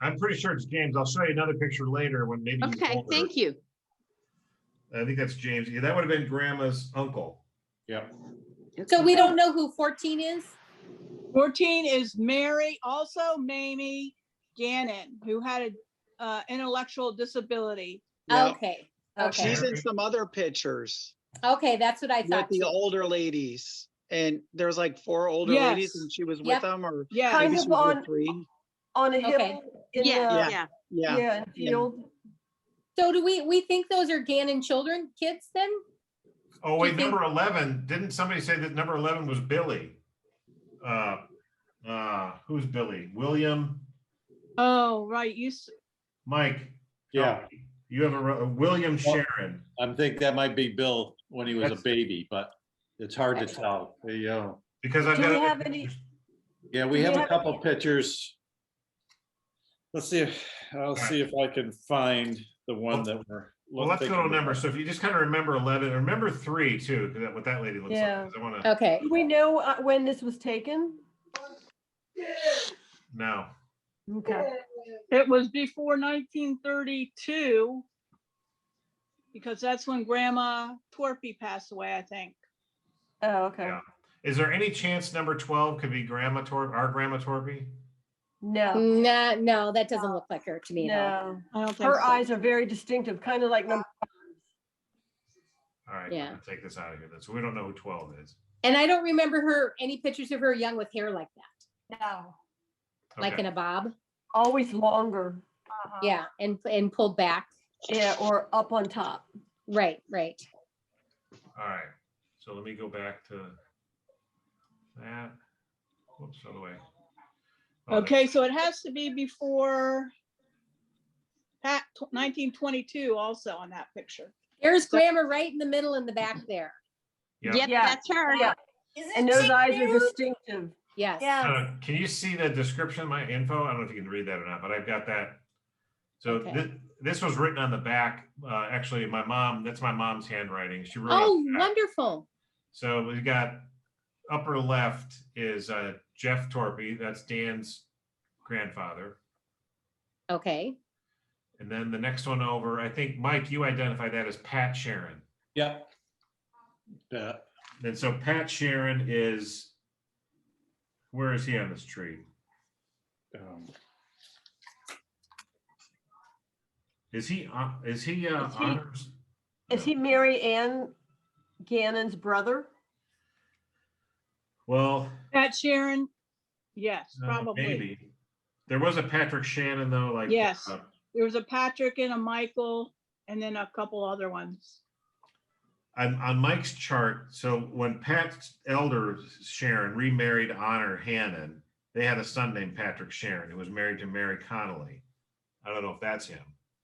I'm pretty sure it's James. I'll show you another picture later when maybe he's Okay, older. thank you. I think that's James. Yeah, that would have been grandma's uncle. Yep. So we don't know who 14 is? 14 is Mary, also Mamie Gannon, who had a intellectual disability. Yep. Okay, Okay. She's in some other pictures okay, that's what I with thought the too. older ladies. And there's like 4 older Yes. ladies and she was with Yep. them, or Yeah, Kind maybe of she was with on- 3. On a Okay. hill in Yeah, the, yeah. Yeah. yeah, in field. So do we think those are Gannon children, kids then? Oh, wait, Do you think- number 11. Didn't somebody say that number 11 was Billy? Who's Billy? William? oh, right, Mike? Yeah, You have a William Sharon. I think that might be Bill when he was a That's- baby, but it's hard to tell. Because I've Do got. we other have any- pictures. Yeah, we Do have we a have couple any- pictures. Let's see I'll see if I can find the one that we're. Well, let's go to a thinking number. about. So if you just kind of remember 11, remember 3 too, because what that lady looks Yeah. like. 'cause I want to, Okay, Do we know when this was taken? no. Okay. it was before 1932, because that's when Grandma Torpy passed away, I think. Oh, okay. Yeah. Is there any chance number 12 could be Grandma Torpy, our Grandma Torpy? No, no, that doesn't look like her to me at all. no. I don't think Her so. eyes are very distinctive, kind of like number. All right, Yeah. I'm gonna take this out of here then. So we don't know who 12 is. And I don't remember any pictures of her young with hair like that, No. like Okay. in a bob. Always longer. Uh-huh. Yeah, and pulled back. Yeah, or up on top. Right, right. All right. So let me go back to that. Whoops, other way. Oh, Okay, so it has to be before 1922 also on that picture. There's Grandma right in the middle in the back there. Yep. Yep, Yeah. that's her. Yeah. Isn't And those she eyes are cute? distinctive. Yes. Yeah. Can you see the description of my info? I don't know if you can read that or not, but I've got that. So Okay. this was written on the back. Actually, that's my mom's handwriting. She wrote. Oh, on the back. wonderful. So we got upper left is Jeff Torpy. That's Dan's grandfather. Okay. And then the next one over, I think, Mike, you identify that as Pat Sharon. Yep. Yeah. And so Pat Sharon is, where is he on this tree? Is he honors? Is he Mary Ann Gannon's brother? Well, Pat Sharon, yes, probably. maybe. There was a Patrick Shannon though, like. Yes. There was a Patrick and a Michael, and then a couple other ones. On Mike's chart, so when Pat's elder Sharon remarried Honor Hannon, they had a son named Patrick Sharon who was married to Mary Connolly. I don't know if that's him.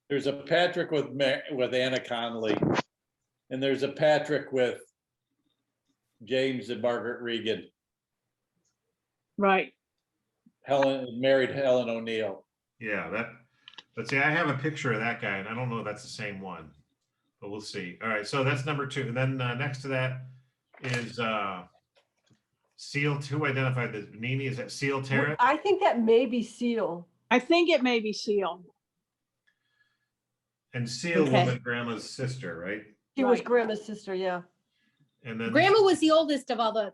There's a Patrick with Anna Connolly, and there's a Patrick with James and Margaret Regan. Right. Married Helen O'Neill. Yeah, let's see, I have a picture of that guy and I don't know if that's the same one, but we'll see. All right, so that's number 2. And then next to that is Seal, who identified this? Nini, is that Seal Terrace? I think that may be Seal. I think it may be Seal. And Seal Okay. was Grandma's sister, right? She was Right. Grandma's sister, yeah. And then. Grandma was the oldest of all the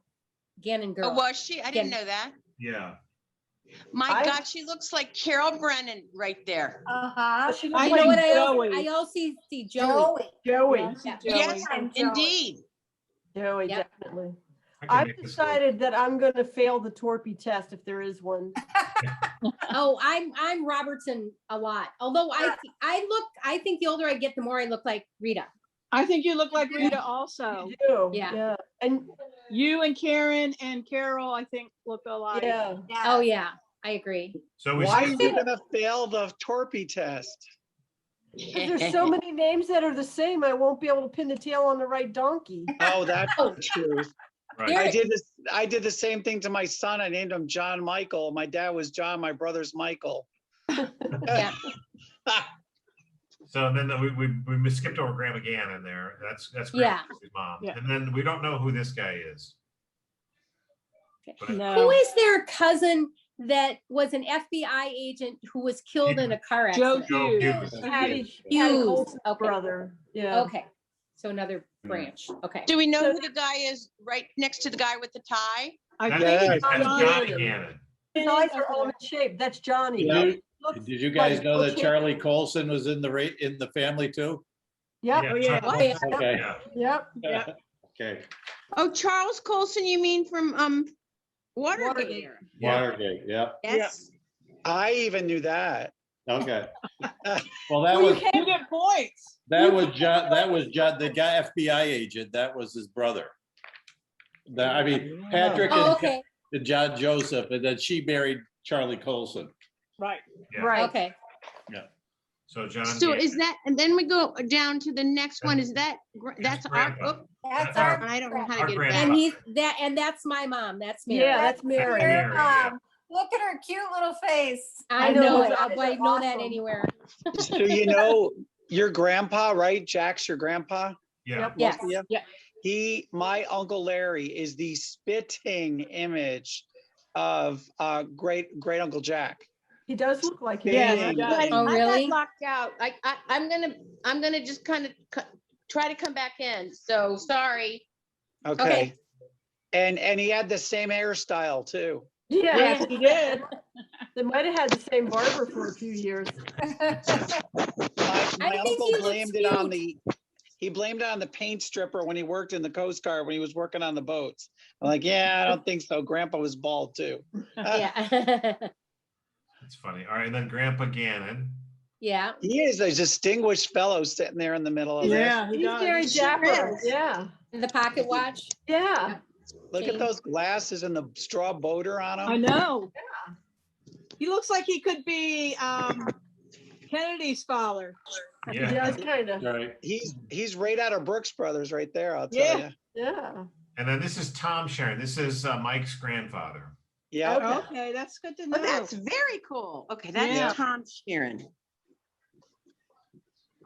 Gannon Oh, girls. was she? I didn't Yeah. know that. Yeah, My I- God, she looks like Carol Brennan right there. Uh-huh. She I looks You know know like what? Joey. I also see Joey. Joey. Joey. Yeah. Joey. Yes, And Joey. indeed. Joey, Yep. definitely. I can I've make this decided that I'm gonna fail the Torpy test if there is one. Oh, I'm Robertson a lot. Although I think the older I get, the more I look like Rita. I think you look like Rita also. You do, Yeah. yeah, and, You and Karen and Carol, I think, look alike. yeah. Oh, yeah, I agree. So we Why is skipped, he gonna fail the Torpy test? 'Cause there's so many names that are the same, I won't be able to pin the tail on the right donkey. Oh, that's Oh. the truth. right. I did the same thing to my son. I named him John Michael. My dad was John, my brother's Michael. Yeah. So then we skipped over Graham again in there. That's Yeah. Grandma's mom. Yeah. And then we don't know who this guy is. But Who No. is their cousin that was an FBI agent who was killed in a car Joe accident? Joe Hughes. Hughes. Patty Hughes, Colson's okay. brother, yeah. Okay, so another branch, okay. Do we know So- who the guy is right next to the guy with the tie? I That's, think Yeah. it's that's Johnny. Johnny Gannon. His eyes are all in shape, that's Johnny. Did Looks you guys like know that Butch Charlie Colson was in the family too? Yep, Oh, yeah. Oh, yeah. Okay. Yeah. yep. Yeah. Okay, Oh, Charles Colson, you mean from Watergate? Watergate. Yeah. Watergate, yeah, Yes. I even knew that. okay. Well, Well, you can't- You get points. that was John, the guy FBI agent, that was his brother. I mean, Patrick Oh, and okay, and John Joseph, and then she married Charlie Colson. Right. Yeah. Right. okay. So John. So is Gannon. that, and then we go down to the next one, is that, that's our, Grandpa. oh, That's Our- our. I don't know how Our to get it grandpa. back. And that's my mom, that's Mary. Yeah, that's Mary. Mary, yeah. Look at her cute little face. I I know, know, those it. eyes I are know that awesome. anywhere. So you know your grandpa, right? Jack's your grandpa? Yeah. Yes, Yeah. My Uncle Larry is the spitting image of great Uncle Jack. He does look like him. Yeah, Yeah. he does. Guys, Oh, I got really? locked out. I'm gonna just kind of try to come back in. So sorry. Okay. And he had the same hairstyle too. Yeah, Yes, he did. they might have had the same barber for a few years. My I think uncle he looks blamed it on cute. he blamed it on the paint stripper when he worked in the Coast Guard when he was working on the boats. I'm like, yeah, I don't think so. Grandpa was bald too. yeah. That's funny. All right, and then Grandpa Gannon. Yeah, He is a distinguished fellow sitting there in the middle of this. Yeah, he He's very does. dapper, is. yeah, and the pocket watch. yeah. Look at those glasses and the straw boater on I him. know. He looks like he could be Kennedy's father. He Yeah. does kind of, Right. He's right out of Brooks Brothers right there, I'll tell Yeah. you. yeah. And then this is Tom Sharon. This is Mike's grandfather. Yeah. Okay. Okay, that's good to know. Oh, that's very cool. Okay, that's Yeah. Tom Sheeran.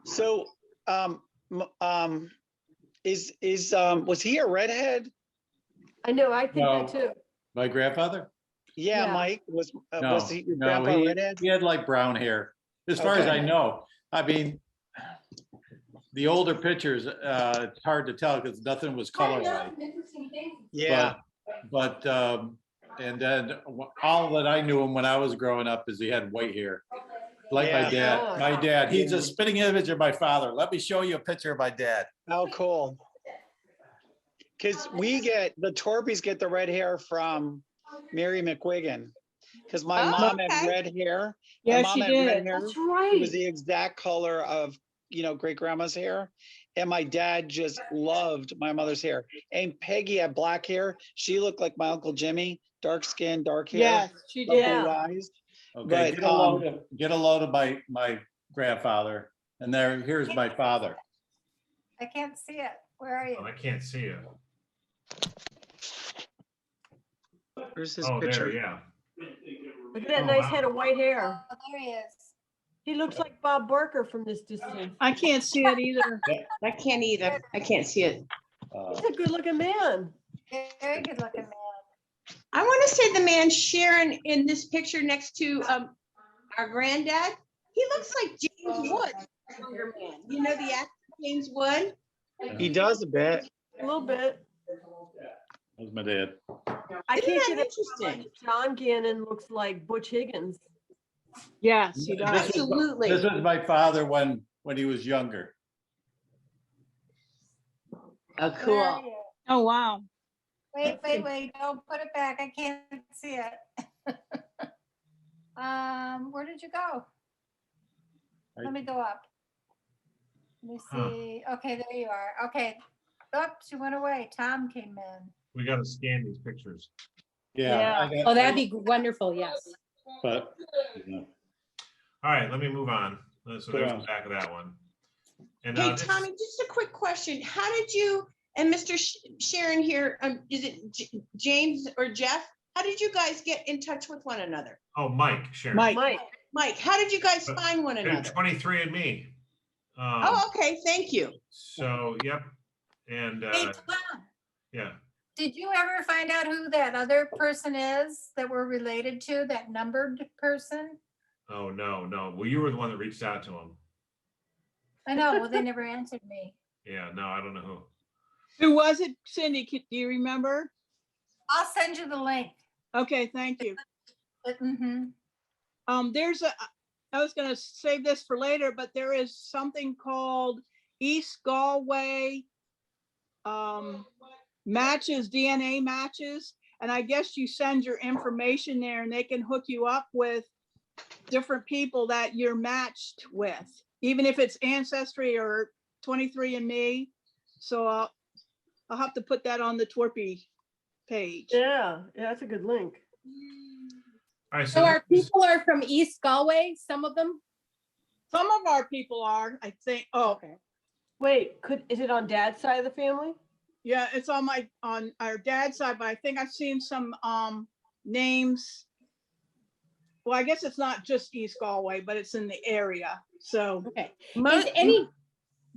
So, was he a redhead? I know, I think No. that too. My grandfather? Yeah, Yeah. Mike was No, he your no, grandpa redhead? he had like brown hair, as far as Okay. I know. I mean, the older pictures, it's hard to tell because nothing was colorized. Yeah. But, and then all that I knew him when I was growing up is he had white hair. Like my Yeah. dad, he's a spitting image of my father. Let me show you a picture of my dad. How cool. Because the Torpys get the red hair from Mary McQuiggin. Because my Oh, mom had okay. red hair. My Yeah, mom she had red did. hair. That's It was right. the exact color of, great grandma's hair. And my dad just loved my mother's hair. And Peggy had black hair. She looked like my Uncle Jimmy, dark skin, dark hair. Yes, she Blue did. Yeah. eyes. Okay, But, get a load of my grandfather. And here's my father. I can't see it. Where are you? Oh, I can't see it. Where's his Oh, picture? there, yeah. Look at that Oh, nice wow. head of white hair. Oh, there he is. He looks like Bob Barker from this distance. I can't see it either. I can't either. I can't see it. He's a good looking man. Very good looking man. I want to say the man Sharon in this picture next to our granddad, he looks like James Wood, younger man. You know the actor James Wood? He does a bit. A little bit. That's my dad. I Isn't can't that get it. interesting? John Gannon looks like Butch Higgins. Yes, he This does. was- Absolutely. This was my father when he was younger. Oh, Where cool. are you? Oh, wow. Wait. Don't put it back. I can't see it. Where did you go? I- Let me go up. Let me Huh. see. Okay, there you are. Okay. Oops, you went away. Tom came in. We gotta scan these pictures. Yeah. I got- Oh, that'd be wonderful, yes. But, yeah. All right, let me move on. So there's the Yeah. back of that one. And Hey, this- Tommy, just a quick question. How did you, and Mr. Sharon here, is it James or Jeff? How did you guys get in touch with one another? Oh, Mike, Sharon. Mike. Mike, Mike, how did you guys find one another? 23 and me. Oh, okay, thank you. So, yep. And, Hey, Tom, yeah. did you ever find out who that other person is that we're related to, that numbered person? Oh, no. Well, you were the one that reached out to him. I know, well, they never answered me. Yeah, no, I don't know who. Who was it, Cindy? Do you remember? I'll send you the link. Okay, thank you. Mhm. There's I was gonna save this for later, but there is something called East Galway matches, DNA matches. And I guess you send your information there and they can hook you up with different people that you're matched with, even if it's Ancestry or 23andMe. So I'll have to put that on the Torpy page. yeah, that's a good link. All right, So our people are from East Galway, some of them? Some of our people are, I think. Oh, Okay. Wait, is it on dad's side of the family? yeah, it's on our dad's side, but I think I've seen some names. Well, I guess it's not just East Galway, but it's in the area. So Okay. Most-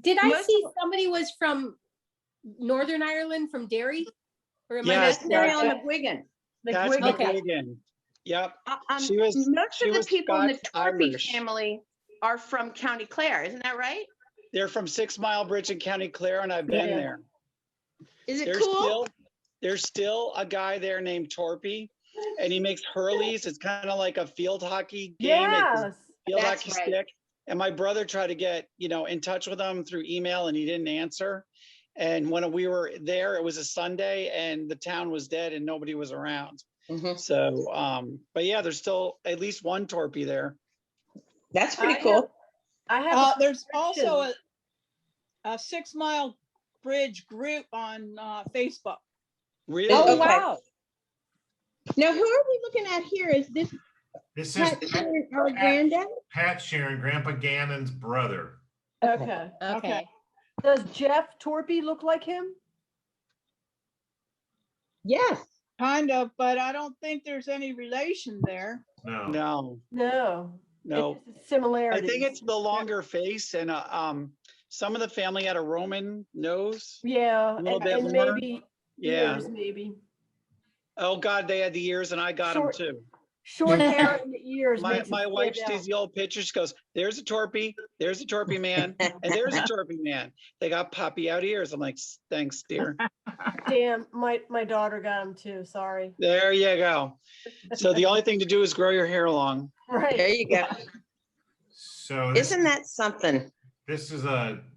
Did I most- see somebody was from Northern Ireland, from Derry? Or am I Yes, That's Mary Ellen that's- McGuigan. That's Wait, Okay. McGuigan. Yep. Most She of the was people in the Scots Torpy Irish. family are from County Clare, isn't that right? They're from 6 Mile Bridge in County Clare, and I've been Yeah. there. Is it There's cool? still a guy there named Torpy, and he makes hurleys. It's kind of like a field hockey game. Yes. Field That's hockey right. stick. And my brother tried to get, in touch with him through email, and he didn't answer. And when we were there, it was a Sunday, and the town was dead, and nobody was around. Mhm. So, but yeah, there's still at least one Torpy there. That's I pretty cool. I have. there's question. also a 6 Mile Bridge group on Facebook. Really? Oh, Okay. wow. Now, who are we looking at here? Is this This Pat is Sharon, our granddad? Pat Sharon, Grandpa Gannon's brother. Okay. Okay. Does Jeff Torpy look like him? Yes. Kind of, but I don't think there's any relation there. No. No, No. no. It's I similarities. think it's the longer face, and some of the family had a Roman nose. Yeah, a little and, bit and more. maybe Yeah. ears, maybe Oh God, they had the ears, and I got them Short- too. short hair in the ears. My makes it wife stand out. sees the old picture. She goes, "There's a Torpy. There's a Torpy man, and there's a Torpy man. They got poppy out ears." I'm like, "Thanks, dear." Damn, my daughter got him too. Sorry. There you go. So the only thing to do is grow your hair long. There Right. you go. So this, Isn't that something? this is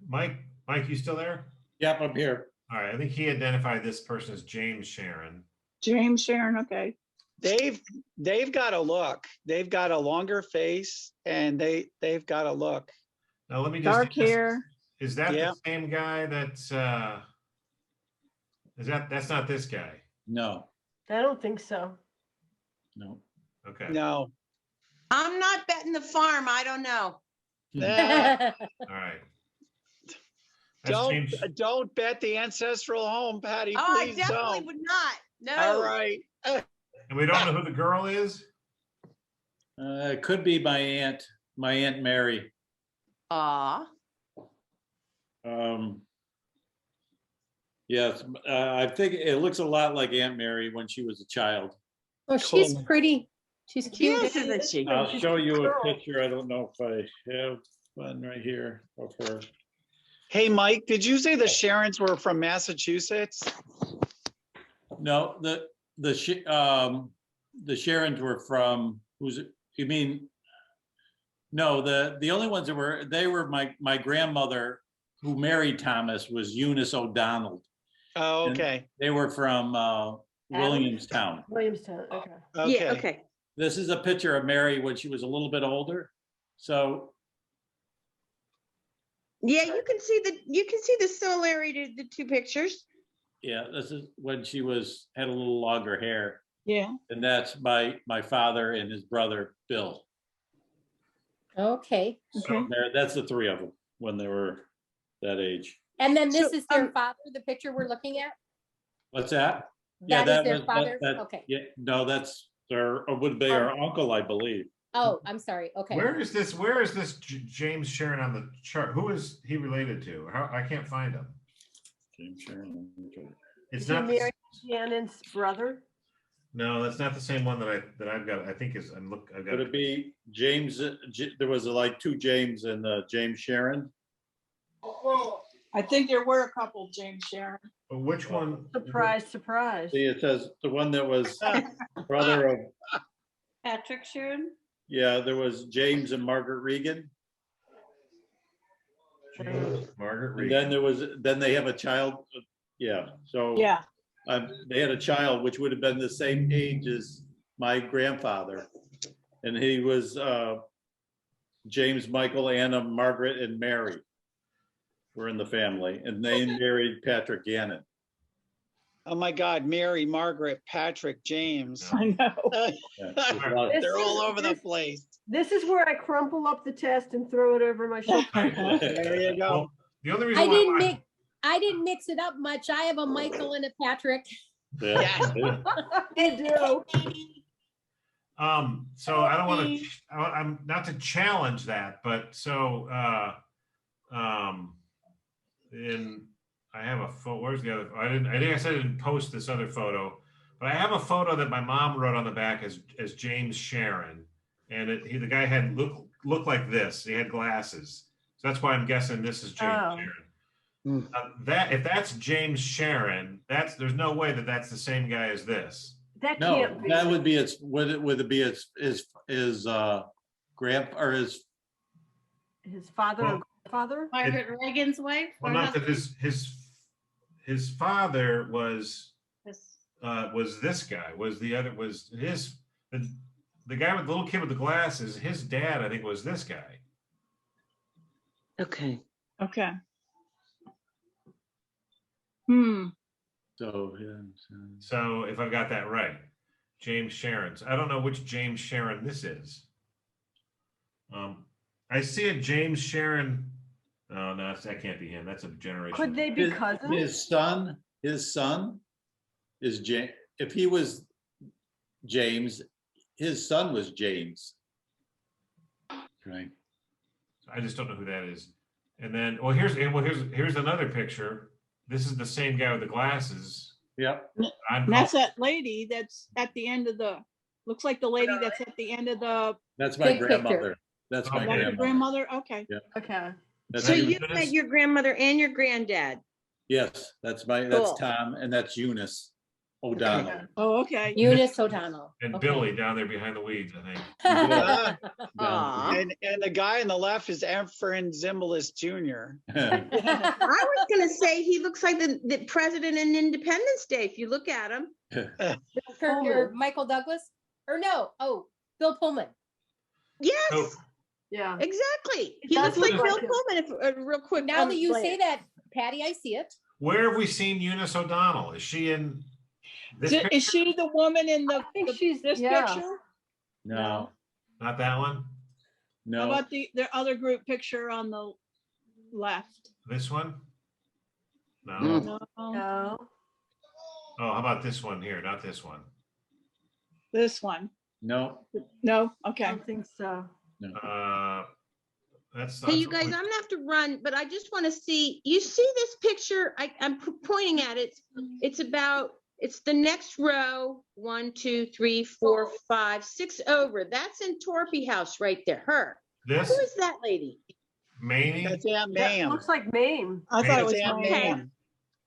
Mike. Mike, you still there? Yep, I'm here. All right. I think he identified this person as James Sharon. James Sharon, okay. They've got a look. They've got a longer face, and they've got a look. Now let me just Dark hair. Is that Yeah. the same guy that's that's not this guy? No, I don't think so. no. Okay. No. I'm not betting the farm. I don't know. Nah, All right. That's James. don't bet the ancestral home, Patty. Oh, I Please definitely don't. would not. No. All right. And we don't know who the girl is? It could be my Aunt Mary. Aw. Yes, I think it looks a lot like Aunt Mary when she was a child. Oh, she's Cool. pretty. She's cute. Yes, isn't she? I'll She's show a you a girl. picture. I don't know if I have one right here of her. Hey, Mike, did you say the Sharons were from Massachusetts? No, the Sharons were from, you mean? No, the only ones that were my grandmother who married Thomas was Eunice O'Donnell. Oh, okay. They were from Williamstown. Williamstown. Okay. Okay. Yeah, okay. This is a picture of Mary when she was a little bit older. So Yeah, you can see the similarity to the two pictures. Yeah, this is when she had a little longer hair. Yeah. And that's my father and his brother, Bill. Okay. Okay. That's the three of them when they were that age. And then this So, is their father, the picture we're looking at? What's that? Yeah, That is that their was, father? that, Okay. yeah, no, that's or would be our uncle, I believe. Oh, I'm sorry. Okay. Where is this James Sharon on the chart? Who is he related to? I can't find him. James Sharon, okay. It's Is he not. Mary Shannon's brother? No, that's not the same one that I've got. I think is I've got. Would it be James? There was like two James and James Sharon. I think there were a couple, James Sharon. But which one? Surprise, surprise. See, it says the one that was brother of, Patrick Sharon. yeah, there was James and Margaret Regan. James, Margaret And Regan. then they have a child. Yeah, so Yeah. they had a child which would have been the same age as my grandfather. And he was James, Michael, Anna, Margaret, and Mary were in the family. And they married Patrick Gannon. Oh my God, Mary, Margaret, Patrick, James. I know. Yeah, there's a lot of- They're all over the place. This is where I crumple up the test and throw it over my shoulder. There you go. Well, the only reason why I didn't mix it up much. I have a Michael and a Patrick. Yeah. You do. so I don't want to. I'm not to challenge that, but so I have a photo. Where's the other? I think I said I didn't post this other photo, but I have a photo that my mom wrote on the back as James Sharon, and the guy had looked like this. He had glasses, so that's why I'm guessing this is James Sharon. That if that's James Sharon, there's no way that's the same guy as this. That No, can't be. that would be its. Would it be his grandpa or his? His father or grandfather? Margaret Reagan's wife. Well, or not that his father was husband? this guy. Was the other was his the guy with the little kid with the glasses? His dad, I think, was this guy. Okay. Okay. So yeah. So if I've got that right, James Sharon's. I don't know which James Sharon this is. I see a James Sharon. Oh no, that can't be him. That's a generation. Could they be cousins? His son is James. If he was James, his son was James. Right. I just don't know who that is. And then, here's another picture. This is the same guy with the glasses. Yep. And that's that lady that's at the end of looks like the lady that's at the end of the. That's my Big picture. grandmother. That's my Okay. That's your grandmother. grandmother? Okay. Okay. That's So Eunice. you met your grandmother and your granddad. Yes, that's Cool. Tom, and that's Eunice O'Donnell. Oh, okay. Eunice O'Donnell. And Okay. Billy down there behind the weeds, I think. Ah, Aw. and the guy on the left is Efren Zimbalist Jr. I was gonna say he looks like the president in Independence Day if you look at him. Or Michael Douglas? Or no? Oh, Bill Pullman. Yes, So, Yeah. exactly. He does looks like look Bill like him. Pullman. If real quick. Now that you glance. say that, Patty, I see it. where have we seen Eunice O'Donnell? Is she in this Is picture? she the woman in I think she's this yeah. picture? No, Not that one? How no. about the other group picture on the left? This one? No. Mm. No, No. Oh, how about this one here? Not this one. this one. No. No, I okay. don't think so. That's. Hey, you guys, I'm gonna have to run, but I just want to see. You see this picture? I'm pointing at it. It's the next row. 1, 2, 3, 4, 5, 6 over. That's in Torpy house right there. Her. This Who is that lady? Mamie? That's Aunt That Ma'am. looks like Mame. I thought it was That's Aunt mine. Ma'am.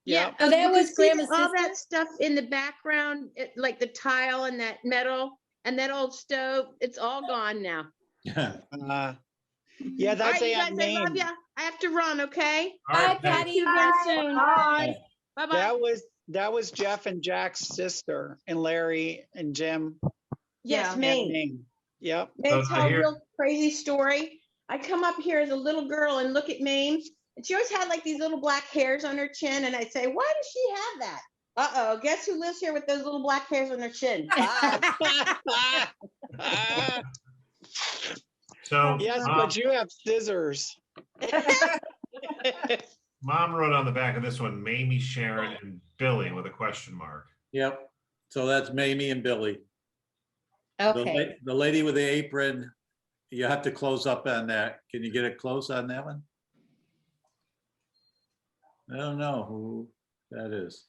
Yeah. Oh, that you was can see Grandma's all sister? that stuff in the background, like the tile and that metal and that old stove. It's all gone now. Yeah, All that's right, you Aunt guys, I love Ma'am. ya. I have to run. Okay. All Bye, right, thanks. Patty. See you again soon. Bye. Bye bye. That was Jeff and Jack's sister, and Larry and Jim. Yes, Yeah. Maine. Ming. Yep. May I So tell a here- real crazy story? I come up here as a little girl and look at Mame, And she always had like these little black hairs on her chin. And I'd say, why does she have that? Uh-oh, guess who lives here with those little black hairs on their chin? So Yes, but you have scissors. Mom wrote on the back of this one, Mamie, Sharon, and Billy with a question mark. Yep. So that's Mamie and Billy. Okay, The lady with the apron, you have to close up on that. Can you get it close on that one? I don't know who that is.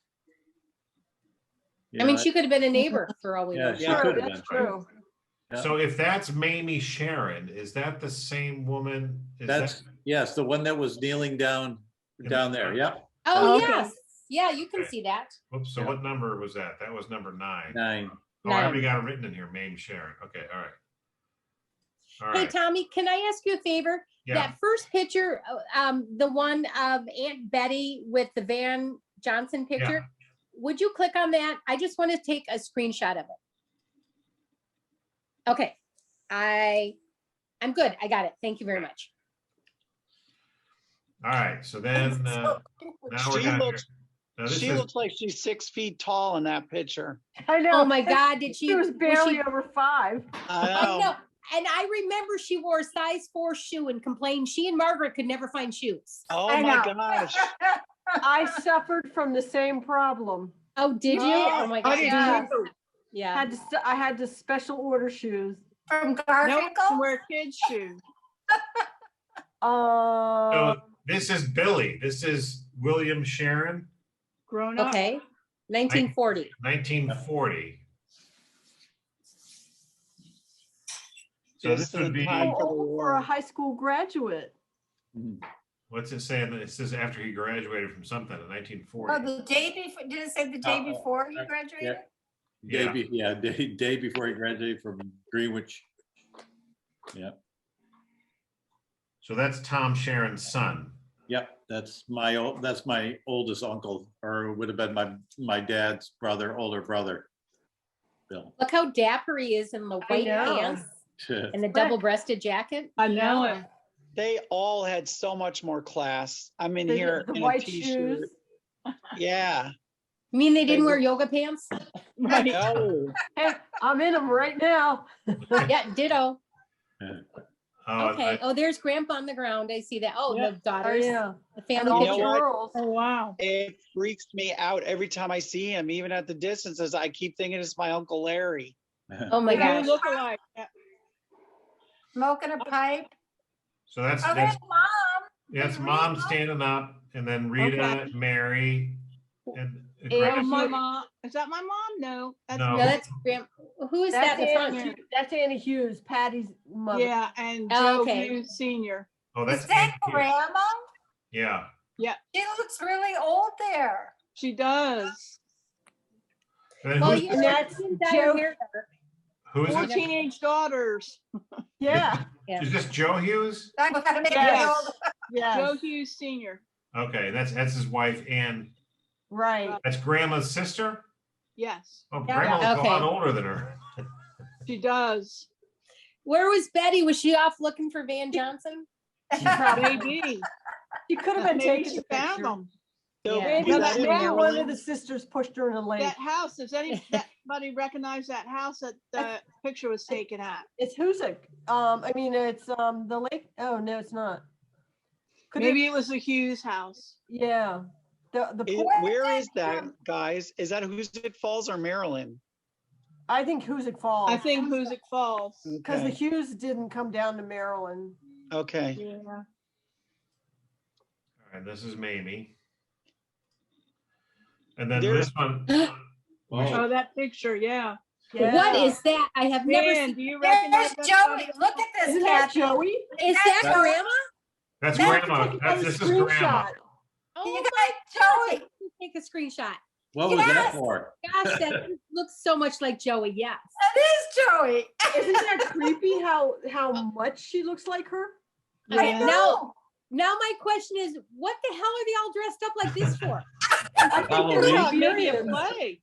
I mean, Yeah, she could have been a neighbor for all we know. Yeah, she Yeah. could have That's been. true. Yeah. So if that's Mamie Sharon, is that the same woman? Is That's, that- yes, the one that was kneeling down there. Yep. Oh, Okay. yes. Yeah, you can see that. Oops, so Yeah. what number was that? That was number 9. 9. Oh, I already got it written in here, Mamie Sharon. Okay, all right. All Hey, right, Tommy, can I ask you a favor? yeah, That first picture, the one of Aunt Betty with the Van Johnson picture, would you click on that? I just want to take a screenshot of it. Okay, I'm good. I got it. Thank you very much. all right, so then, now we're She gonna. looks, Now this she is, looks like she's 6 feet tall in that picture. I know. Oh my God, did she? She was barely she- over 5. I I know. know. And I remember she wore a size 4 shoe and complained she and Margaret could never find shoes. Oh I my know. gosh. I suffered from the same problem. Oh, did you? Yeah. Oh my How God. did Yeah. you? Yeah. I had to special order shoes. From No one can Garfinkel? wear kids' shoes. Uh, so this is Billy. This is William Sharon, Grown up. Okay. 1940. 1940. So Just this would in be, time for the old for a war. high school graduate. what's it saying? It says after he graduated from something in Oh, 1940. the day before, did it say the day Uh-oh. before he graduated? Day before he graduated from Greenwich. Yeah. So that's Tom Sharon's son. Yep, that's my oldest uncle, or would have been my dad's older brother, Bill. Look how dapper he is in the white know. pants and the double-breasted jacket. I know it. They all had so much more class. I'm in here The in a white t-shirt. shoes. Yeah. You mean they didn't They wear were- yoga pants? Right. No. Hey, I'm in them right now. Yeah, ditto. Oh, Okay. Oh, there's Grandpa on the ground. I see that. Oh, Yep. the Oh, daughters, yeah. the And family all You the know picture. what? girls. Oh, wow. It freaks me out every time I see him, even at the distances. I keep thinking it's my Uncle Larry. Oh my They do gosh. look alike. Yeah. Smoking a pipe? so that's, Oh, there's that's, mom. that's There's mom Rita. standing up, and then Rita, Okay. Mary, and Oh, my Look. mom. Is that my mom? No. That's No. No, that's Grand. Who is that That's in the front? Annie, that's Annie Hughes, Patty's mother. Yeah, and Oh, Joe okay. Hughes Senior. Oh, Is that's that Aunt Hughes. grandma? Yeah. She looks really old there. She does. And then Well, who's, yeah, And that's she didn't dye her Joe- hair. who is 4 it? teenage daughters. Yeah, Yeah. Is this Joe Hughes? I gotta make Yes. it old. Joe yes, Hughes Senior. Okay, that's his wife, and right. that's Grandma's sister? Yes, Oh, Yeah. Grandma looks a lot Okay. older than her. she does. Where was Betty? Was she off looking for Van Johnson? Maybe. She could have been Maybe taking she a found picture. them. So Yeah. Maybe, was that in maybe one of Maryland? the sisters pushed her in a lake. That house, does anybody recognize that house that the picture was taken at? It's Hoosick. I mean, it's the lake. Oh no, it's not. Could Maybe it? it was the Hughes house. Yeah. The Is- poor, Where is that, guys? Is that Hoosick Falls or Maryland? I think Hoosick Falls. I think Hoosick Falls. Because the Okay. Hughes didn't come down to Maryland. Okay. Yeah. All right, this is Mamie. And then There's- this one, Oh, that picture, yeah. Yeah. What is that? I have never Dan, seen. do you recognize There's that? Joey. Look at this, Isn't that Kathy. Joey? Is that That's- Grandma? that's That's Grandma. Take That's, a this is Grandma. screenshot. Oh You my got Joey. Take a screenshot. What was that Yes. for? Gosh, that looks so much like Joey. Yes. That is Joey. Isn't that creepy how much she looks like her? I Yeah. know. Now my question is, what the hell are they all dressed up like this for? I think Halloween. they're Maybe a Siberians. play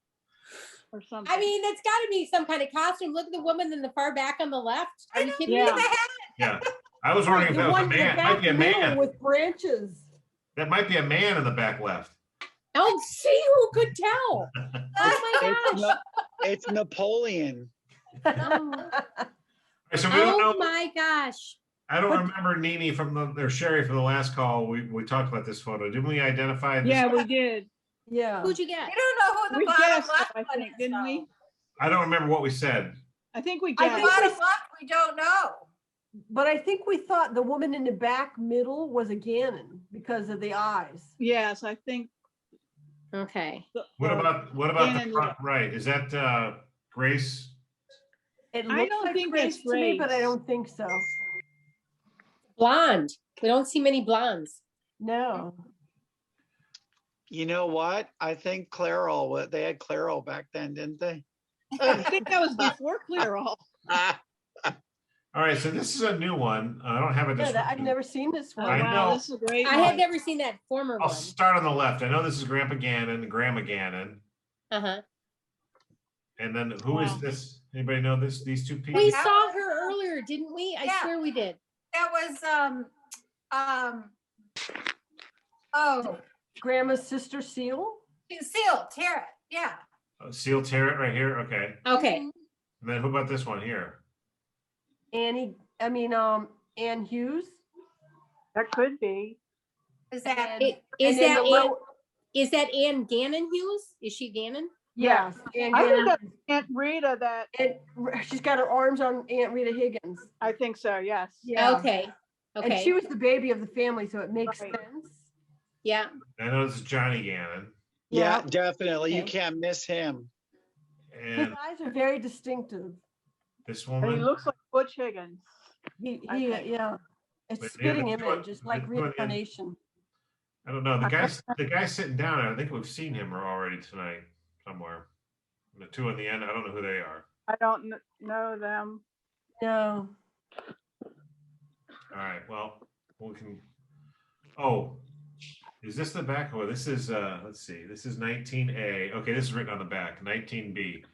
or something. I mean, it's got to be some kind of costume. Look at the woman in the far back on the left. Are you kidding Yeah. me? Yeah. I was wondering if The that was a one in the man. It might back be a middle man. with branches. That might be a man in the back left. Oh, see, who could tell? Oh my gosh. It's Napoleon. Oh, So we don't know. oh my gosh. I don't remember Nene or Sherry from the last call. We talked about this photo. Didn't we identify this? Yeah, we did. Yeah. Who'd you get? You don't know who the We bottom guessed, left I one think, is, didn't though. we? I don't remember what we said. I think we I The guessed. think bottom left, we don't know. But I think we thought the woman in the back middle was a Gannon because of the eyes. Yes, I think. Okay. What about the Dan- front right? Is that Grace? It I looks don't like think Grace that's to me, but I Grace. don't think so. Blonde. We don't see many blondes. No. You know what? I think Clairol, they had Clairol back then, didn't they? I think that was before Clairol. All right, so this is a new one. I don't have a Yeah, I've description. never seen this Oh, one. I wow, know. this is a great I one. had never seen that former I'll one. start on the left. I know this is Grandpa Gannon and Grandma Gannon. Uh-huh. And then who is Wow. this? Anybody know these two people? We saw her earlier, didn't we? I Yeah. swear we did. That was, oh, Grandma's sister Seal? Seal, Tarrant, yeah. Seal Tarrant right here. Okay. Okay. And then who about this one here? Anne Hughes? That could be. Is that, Is And then that the Ann, low- is that Ann Gannon Hughes? Is she Gannon? Yes. Ann I think Gannon. that's Aunt Rita that, She's got her arms on Aunt Rita Higgins. I think so, yes. Yeah. Okay. And she Okay. was the baby of the family, so it makes Right. sense. Yeah. I know this is Johnny Gannon. Yeah, Yeah. definitely. You Okay. can't miss him. His And eyes are very distinctive. this And he woman. looks like Butch Higgins. Yeah. Wait, It's yeah, spitting the two- image, it's like the two on the end. reincarnation. I don't know. The guy sitting down, I think we've seen him already tonight somewhere. And the two on the end, I don't know who they are. I don't know them. No. All right, well, we can, oh, is this the back? Oh, this is, let's see, this is 19A. Okay, this is written on the back, 19B.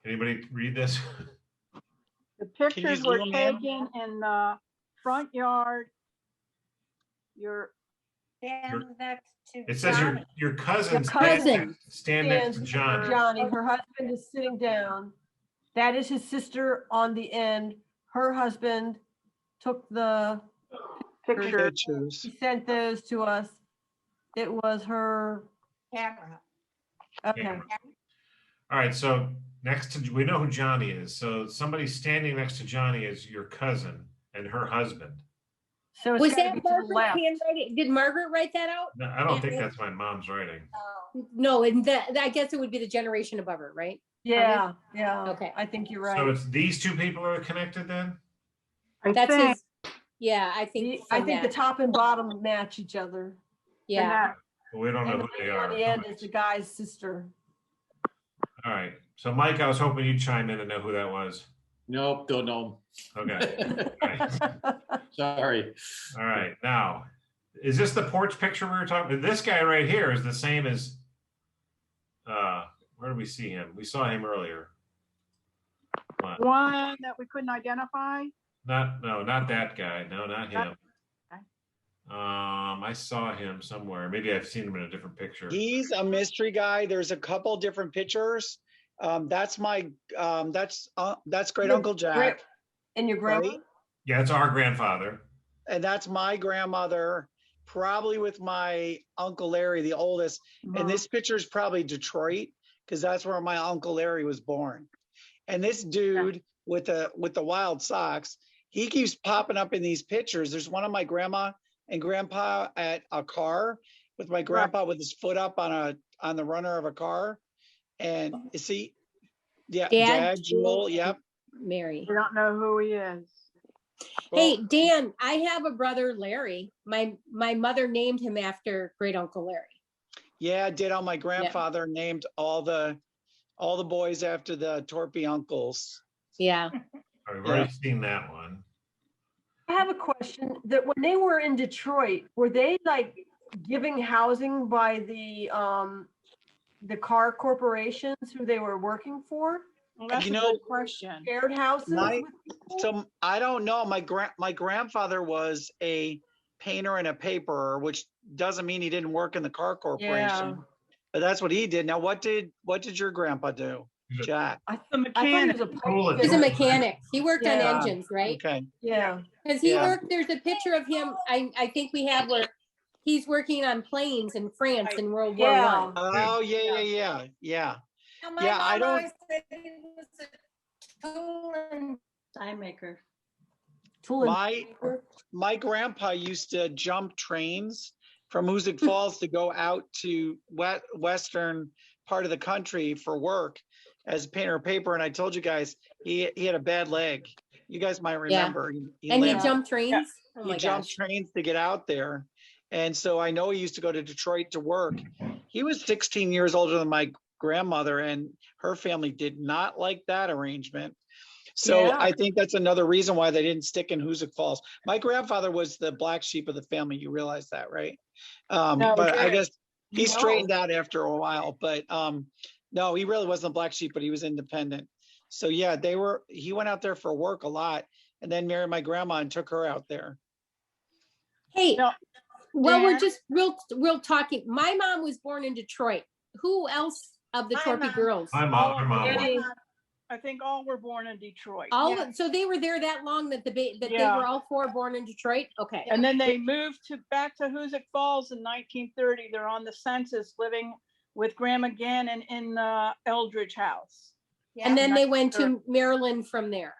Anybody read this? The pictures were zoom in? taken in the front yard. stand next to It says Johnny. your cousin cousin. stand next to Stands Johnny. Johnny, her husband is sitting down. That is his sister on the end. Her husband took the picture. Pictures. He sent those to us. It was her, Camera. okay. Camera. All right, so next to, we know who Johnny is. So somebody standing next to Johnny is your cousin and her husband. So it's Was gotta that be to the Margaret left. handwriting? Did Margaret write that out? No, I don't think that's my mom's writing. Oh. No, and that, I guess it would be the generation above her, right? Yeah, yeah. Okay. I think you're So right. it's these two people are connected then? I That's think, his, yeah, I think. I from think the that, top and bottom match each other. and Yeah. that- But we don't know And who the they lady are. on the end is the guy's sister. All right. So Mike, I was hoping you'd chime in and know who that was. Nope, don't know. Okay. All right. Sorry. All right. Now, is this the porch picture we were talking? This guy right here is the same as, where did we see him? We saw him earlier. What? one that we couldn't identify. No, not that guy. No, not him. Okay. I saw him somewhere. Maybe I've seen him in a different picture. He's a mystery guy. There's a couple different pictures. That's great Uncle Jack. And your grandma? Right? Yeah, it's our grandfather. And that's my grandmother, probably with my Uncle Larry, the oldest. And this picture is probably Detroit, because that's where my Uncle Larry was born. And this dude with the wild socks, he keeps popping up in these pictures. There's one of my grandma and grandpa at a car with my grandpa with his foot up on the runner of a car. And you see, yeah, Dad, Dad, Jewel, yep. Mary. We don't know who he is. Hey, Dan, I have a brother, Larry. My mother named him after great uncle Larry. Yeah, I did. All my grandfather named all the boys after the Torpy uncles. Yeah. All right, we've already seen that one. I have a question that when they were in Detroit, were they like giving housing by the car corporations who they were working for? Well, that's You a know, good question. Shared houses? My- with people? So I don't know. My grandfather was a painter and a paperer, which doesn't mean he didn't work in the car corporation. Yeah. But that's what he did. Now, what did your grandpa do, Jack? I The thought he mechanic. was a Cool. pipe He's a fitter. mechanic. He worked on Yeah. engines, right? Okay. Yeah. Because he Yeah. worked, there's a picture of him, I think we have where he's working on planes in France Right. in World War Yeah. One. Oh, yeah. Now, my Yeah, I mom don't- always said he was a tool and Die maker. Tool and My paper. my grandpa used to jump trains from Hoosick Falls to go out to western part of the country for work as a painter of paper. And I told you guys, he had a bad leg. You guys might remember. And he landed- jumped trains? Oh he my jumped gosh. trains to get out there. And so I know he used to go to Detroit to work. He was 16 years older than my grandmother, and her family did not like that arrangement. So Yeah. I think that's another reason why they didn't stick in Hoosick Falls. My grandfather was the black sheep of the family. You realize that, right? No, But I Jerry, guess he no. straightened out after a while. But no, he really wasn't a black sheep, but he was independent. So yeah, he went out there for work a lot, and then married my grandma and took her out there. Hey, No, well, we're Dan? just real talking. My mom was born in Detroit. Who else of the My Torpy mom. girls? My All mom, of my mom. Eddie. was- I think all were born in Detroit. All, Yeah. so they were there that long that they Yeah. were all four born in Detroit? Okay. And then they moved back to Hoosick Falls in 1930. They're on the census living with Grandma Gannon in the Eldridge house. And then they went to Maryland from there.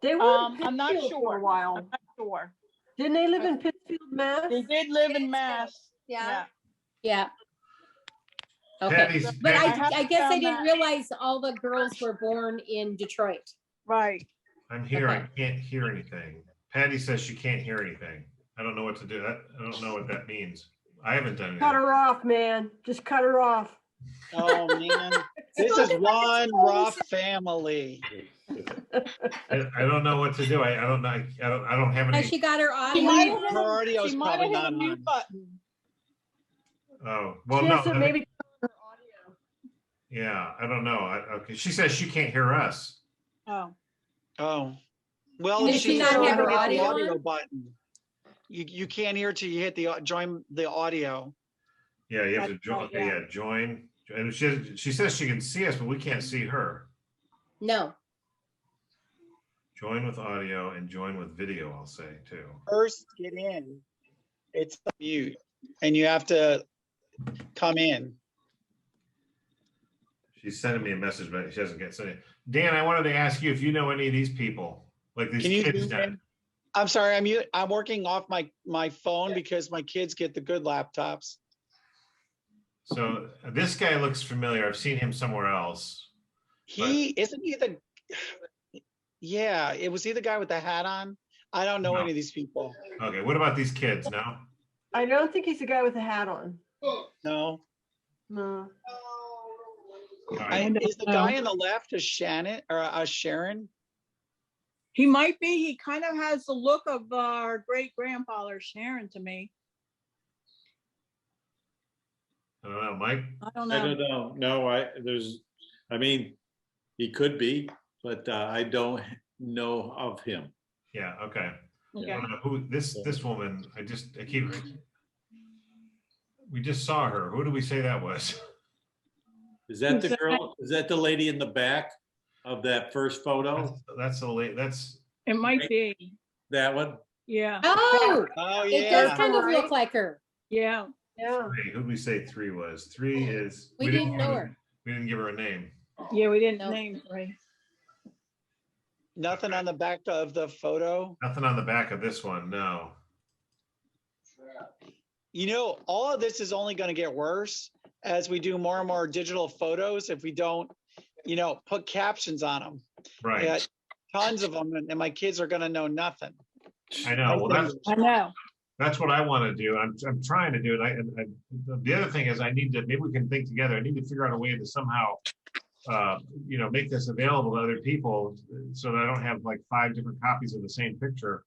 They were in I'm not Pittsfield for sure. a while. I'm not sure. Didn't they live in Pittsfield, Mass? They did live in Mass. Yeah. Yeah. Okay. Patty's, But Patty- have I to guess I found didn't that. realize all the girls were born in Detroit. Right. I'm here. I Okay. can't hear anything. Patty says she can't hear anything. I don't know what to do. I don't know what that means. I haven't done Cut it. her off, man. Just cut her off. Oh man, this is one rough family. I don't know what to do. I don't know. I don't have Has any. she got her She audio? might on? have- Her audio's She might probably have hit not a mute on. button. Oh, well, She no. has to maybe turn her audio. Yeah, I don't know. Okay, she says she can't hear us. Oh, Oh, well, Did she she's not not have her the audio audio on? button. You can't hear till you hit the join the audio. Yeah, you have to That's join. right, yeah. Yeah, join. And she says she can see us, but we can't see her. No. Join with audio and join with video, I'll say too. First, get in. It's mute, and you have to come in. She's sending me a message, but she hasn't sent it. Dan, I wanted to ask you if you know any of these people, like these Can you kids. zoom That, in? I'm sorry, I'm working off my phone because my kids get the good laptops. so this guy looks familiar. I've seen him somewhere else. Isn't he the? Yeah, was he the guy with the hat on? I don't know No. any of these people. Okay, what about these kids? No. I don't think he's the guy with the hat on. No. No. All right. Is the guy on the left a Shannon or a Sharon? he might be. He kind of has the look of our great grandfather Sharon to me. I don't know, Mike. I don't I know. don't know. No, I mean, he could be, but I don't know of him. Yeah. Okay. I Okay. don't know who this woman. I keep. We just saw her. Who do we say that was? Is that the Who's that? girl? Is that the lady in the back of that first photo? That's a late. That's It might be. That one? Yeah. Oh, Oh it does yeah. kind of Right. look like her. Yeah. Yeah. three. Who did we say three was? Three is. We didn't know give her. We didn't give her a name. Yeah. We didn't No. name right. Nothing on the back of the photo. Nothing on the back of this one. No. You know, all of this is only going to get worse as we do more and more digital photos. If we don't, put captions on them. Right. Yeah, tons of them, and my kids are going to know nothing. I know. Well, I know. that's what I want to do. I'm trying to do it. The other thing is I need to, maybe we can think together. I need to figure out a way to somehow, make this available to other people so that I don't have like 5 different copies of the same picture.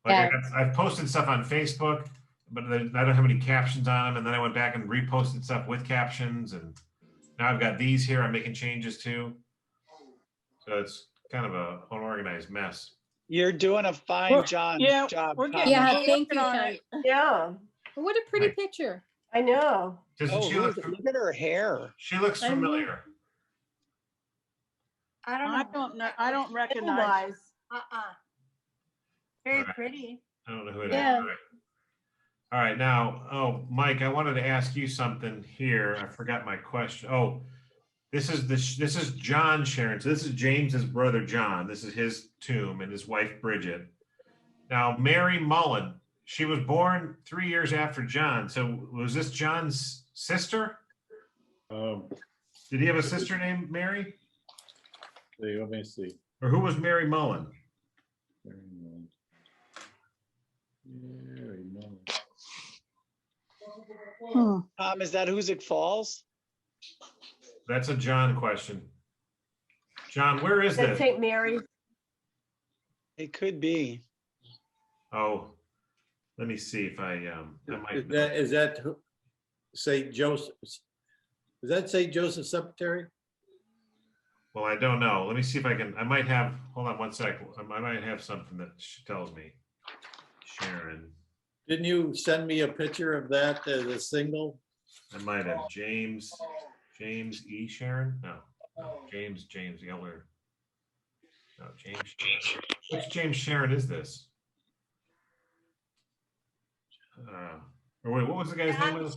Like I've posted stuff on Facebook, but then I don't have any captions on them. And then I went back and reposted stuff with captions. And now I've got these here I'm making changes to. So it's kind of an unorganized mess. You're doing a fine job. yeah, job, we're Tom. getting- Yeah, we're thank you, working on Sean. it. Yeah, What a pretty Right. picture. I know. Doesn't Oh, she look, look, look at her hair. she looks I know. familiar. I don't I know. don't know. I don't recognize. Pennywise. Very Alright. pretty. I don't know who it is. Yeah. All right. All right, now, oh, Mike, I wanted to ask you something here. I forgot my question. Oh, this is John Sharon. So this is James's brother, John. This is his tomb and his wife, Bridget. Now, Mary Mullen, she was born 3 years after John. So was this John's sister? Did he have a sister named Mary? Let me see. Or who was Mary Mullen? Mary Mullen. Tom, is that Hoosick Falls? That's a John question. John, where is That's this? St. Mary. It could be. Oh, let me see if I might. Is that St. Joseph? Is that St. Joseph Cemetery? Well, I don't know. Let me see if I can. I might have. Hold on one sec. I might have something that she tells me. Sharon, Didn't you send me a picture of that as a single? I might have James E. Sharon. No, James Yeller. No, James. Sharon. Which James Sharon is this? Or wait, what was the guy's name?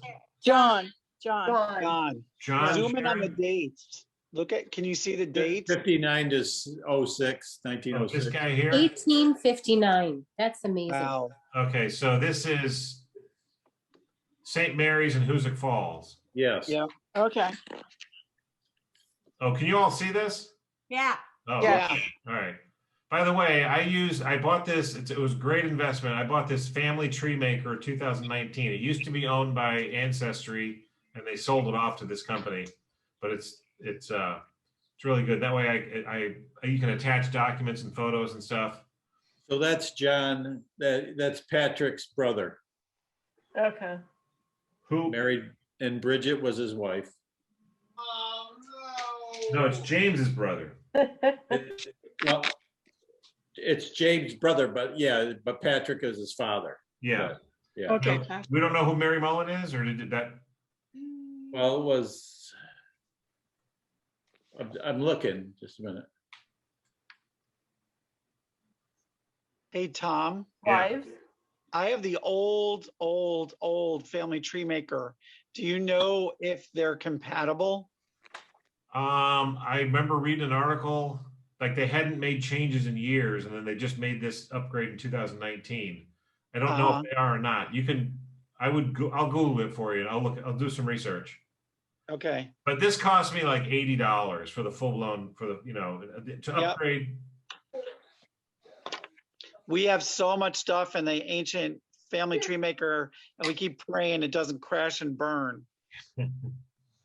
John. John. John Zoom in on the Sharon? dates. Look at, can you see the dates? 59 to 06, Oh, this 1906. guy here. 1859. That's amazing. Wow. Okay, so this is St. Mary's in Hoosick Falls. Yes. Yeah. Okay. Oh, can you all see this? Yeah. Oh, Yeah. okay. All right. By the way, I bought this. It was a great investment. I bought this family tree maker 2019. It used to be owned by Ancestry, and they sold it off to this company. But it's really good. That way, you can attach documents and photos and stuff. So that's John. That's Patrick's brother. Okay. Who? Married, and Bridget was his wife. No, it's James's brother. Well, it's James' brother, but yeah, but Patrick is his father. Yeah. But, yeah. Okay. We don't know who Mary Mullen is, or did that? Well, it was. I'm looking. Just a minute. Hey, Tom, Yeah. Wives. I have the old family tree maker. Do you know if they're compatible? I remember reading an article, like they hadn't made changes in years, and then they just made this upgrade in 2019. I don't know if they are or not. You can, I'll Google it for you, and I'll do some research. Okay. But this cost me like $80 for the full blown, to upgrade. We have so much stuff in the ancient family tree maker, and we keep praying it doesn't crash and burn.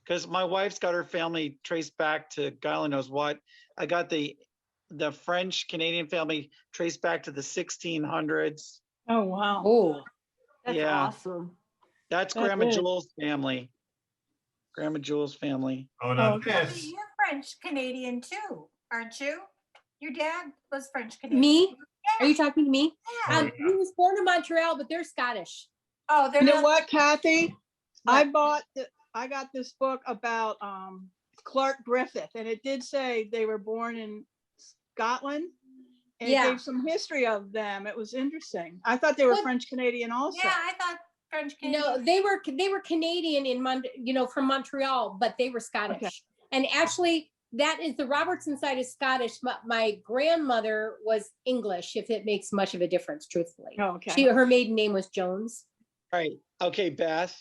Because my wife's got her family traced back to God only knows what. I got the French Canadian family traced back to the 1600s. Oh, wow. Oh, That's Yeah. awesome. That's That's Grandma it. Jewel's family. Grandma Jewel's family. Oh, no, Okay. this. You're French Canadian too, aren't you? Your dad was French Canadian. me? Are you talking to me? Yeah. Oh, He was born in Montreal, but they're Scottish. Oh, they're You know not. what, Kathy? I got this book about Clark Griffith, and it did say they were born in Scotland. And Yeah. it gave some history of them. It was interesting. I thought they were What? French Canadian also. Yeah, I thought French Canadian. No, they were Canadian from Montreal, but they were Scottish. Okay. And actually, that is the Robertson side is Scottish. My grandmother was English, if it makes much of a difference, truthfully. Oh, okay. Her maiden name was Jones. Right. Okay, Beth.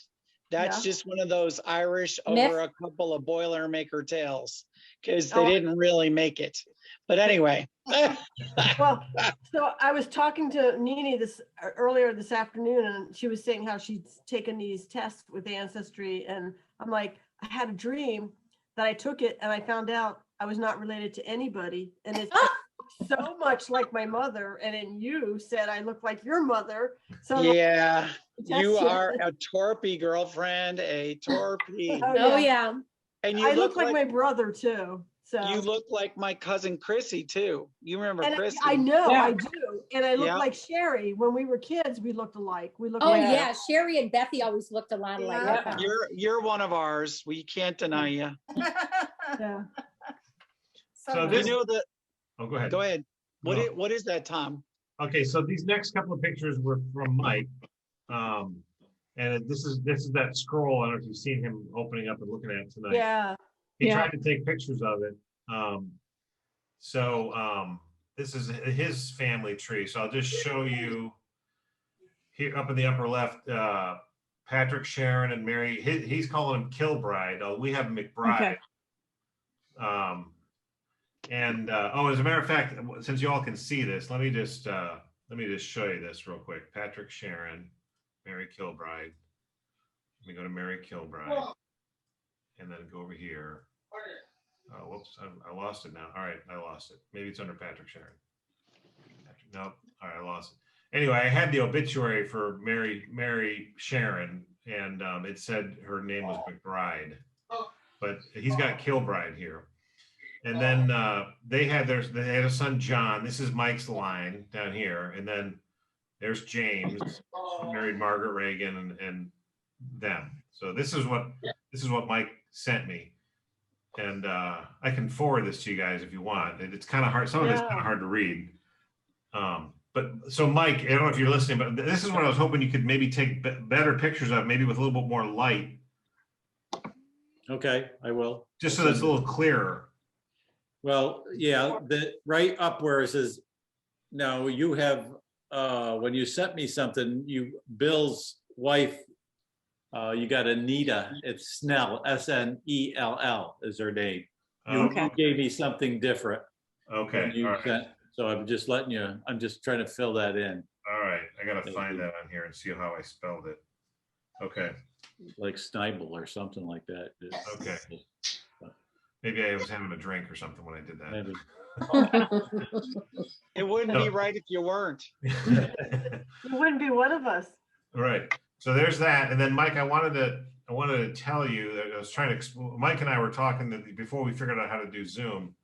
That's Yeah. just one of those Irish Myth? over a couple of Boilermaker tales because they Oh. didn't really make it. But anyway. Well, so I was talking to Nene earlier this afternoon, and she was saying how she's taken these tests with Ancestry, and I'm like, I had a dream that I took it, and I found out I was not related to anybody, and it's so much like my mother, and then you said I look like your mother. So I'm like, Yeah, you Yes, are a Torpy girlfriend, a Torpy. Oh, Oh, yeah. yeah. And you I look like my like, brother too. So. You look like my cousin Chrissy too. You remember And Chrissy? I know, Yeah. I do. And I look Yeah. like Sherry. When we were kids, we looked alike. We looked Oh, like yeah, Sherry and Bethy always looked a lot alike. Yeah. I found. You're one of ours. We can't deny you. Yeah. So You this, know that. oh, go ahead. Go ahead. No. What is that, Tom? Okay, so these next couple of pictures were from Mike. And this is that scroll. I don't know if you've seen him opening up and looking at it tonight. Yeah. He Yeah. tried to take pictures of it. This is his family tree. So I'll just show you here up in the upper left, Patrick, Sharon, and Mary. He's calling him Kilbride. We have McBride. Okay. As a matter of fact, since you all can see this, let me just show you this real quick. Patrick, Sharon, Mary Kilbride. Let me go to Mary Kilbride, and then go over here. Oh, whoops, I lost it now. All right, I lost it. Maybe it's under Patrick, Sharon. Nope. All right, I lost it. Anyway, I had the obituary for Mary Sharon, and it said her name was McBride, but he's got Kilbride here. And then they had a son, John. This is Mike's line down here, and then there's James, who married Margaret Reagan, and them. So this is what Mike sent me, and I can forward this to you guys if you want. It's kind of hard. Some of it's kind of hard to read. But so Mike, I don't know if you're listening, but this is what I was hoping you could maybe take better pictures of, maybe with a little bit more light. Okay, I will. Just so that it's a little clearer. Well, yeah, right up where it says, now you have, when you sent me something, Bill's wife, you got Anita, it's Snell, S-N-E-L-L is her name. You gave me something different. Okay, all right. Sent, so I'm just letting you, I'm just trying to fill that in. All right, I gotta find that on here and see how I spelled it. Okay. Like Snible or something like that. Okay. Maybe I was having a drink or something when I did that. It wouldn't be right if you weren't. You wouldn't be one of us. All right. So there's that. And then Mike, I wanted to tell you that I was trying to, Mike and I were talking before we figured out how to do Zoom.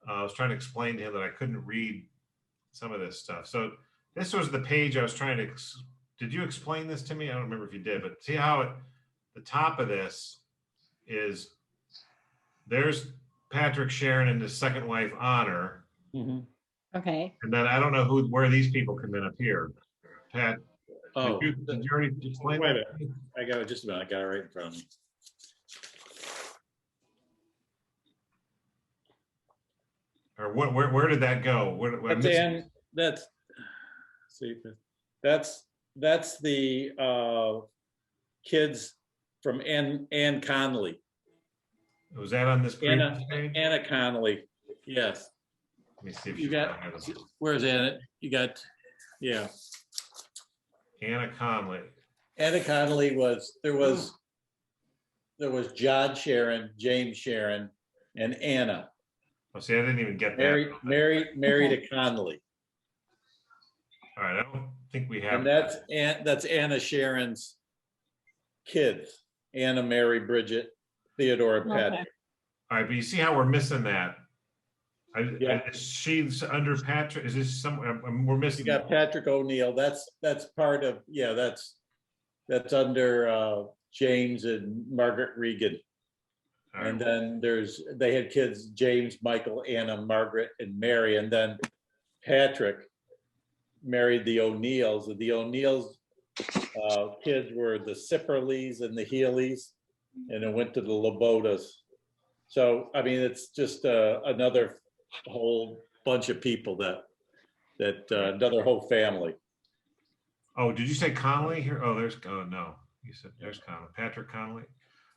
I was trying to explain to him that I couldn't read some of this stuff. So this was the page I was trying to, did you explain this to me? I don't remember if you did, but see how the top of this is, there's Patrick, Sharon, and his second wife, Honor. Mm-hmm. Okay. And then I don't know where these people come in up here. Pat, Oh, did you already explain wait a that? minute. I got it just about. I got it right in front of me. Or where did that go? That's the kids from Ann Connolly. Was that on this previous page? Anna Connolly, yes. Let me see if You got, where's Anna? You got, yeah. Anna Conley. Anna Connolly there was John Sharon, James Sharon, and Anna. Oh, see, I didn't even get that. Married to Connolly. All right, I don't think we have. And that's Anna Sharon's kids. Anna, Mary, Bridget, Theodora, Patrick. All right, but you see how we're missing that? Yeah. She's under Patrick. Is this somewhere? We're missing. You got Patrick O'Neill. That's part of, yeah, that's under James and Margaret Regan. Right. And then they had kids, James, Michael, Anna, Margaret, and Mary. And then Patrick married the O'Neills. The O'Neills kids were the Sipperleys and the Healys, and it went to the Lobotas. So, I mean, it's just another whole bunch of people that another whole family. Oh, did you say Connolly here? Oh, no. You said there's Connolly. Patrick Connolly?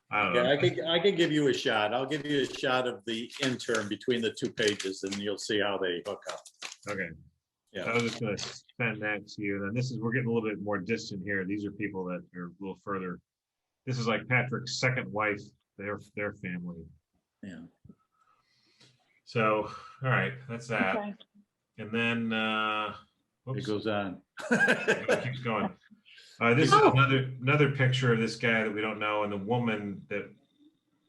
I don't know. Yeah, I could give you a shot. I'll give you a shot of the intern between the two pages, and you'll see how they hook up. Okay. Yeah. I was just going to send that to you. And we're getting a little bit more distant here. These are people that are a little further. This is like Patrick's second wife, their family. Yeah. So, all right, that's that. Okay. And then, It goes on. it keeps going. This is another picture of this guy that we don't know, and the woman that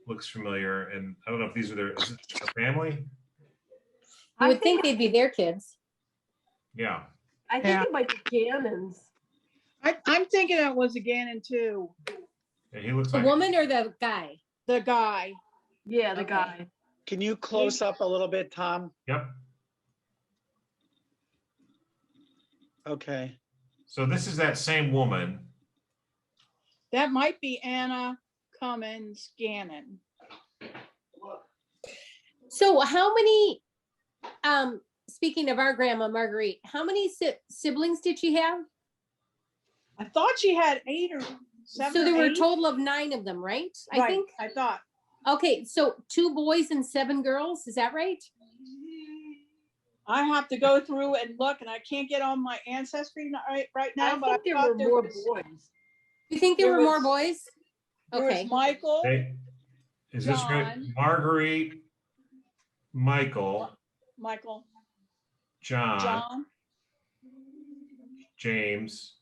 looks familiar, and I don't know if these are is it a family? You would think they'd be their kids. Yeah. I think Yeah. it might be Gannon's. I'm thinking it was a Gannon too. And he looks The like woman or the guy? The guy. Yeah, the Okay. guy. Can you close up a little bit, Tom? Yep. Okay. So this is that same woman. That might be Anna Cummins Gannon. So how many, speaking of our grandma Marguerite, how many siblings did she have? I thought she had 8 or 7. So there or were a 8. total of 9 of them, right? I Right, think. I thought. Okay, so 2 boys and 7 girls, is that right? I have to go through and look, and I can't get on my ancestry right now. I but think there thought were more was- boys. You think there There were more was- boys? There was Okay. Michael, Hey, is this right? John. Marguerite, Michael, Michael, John, John, James,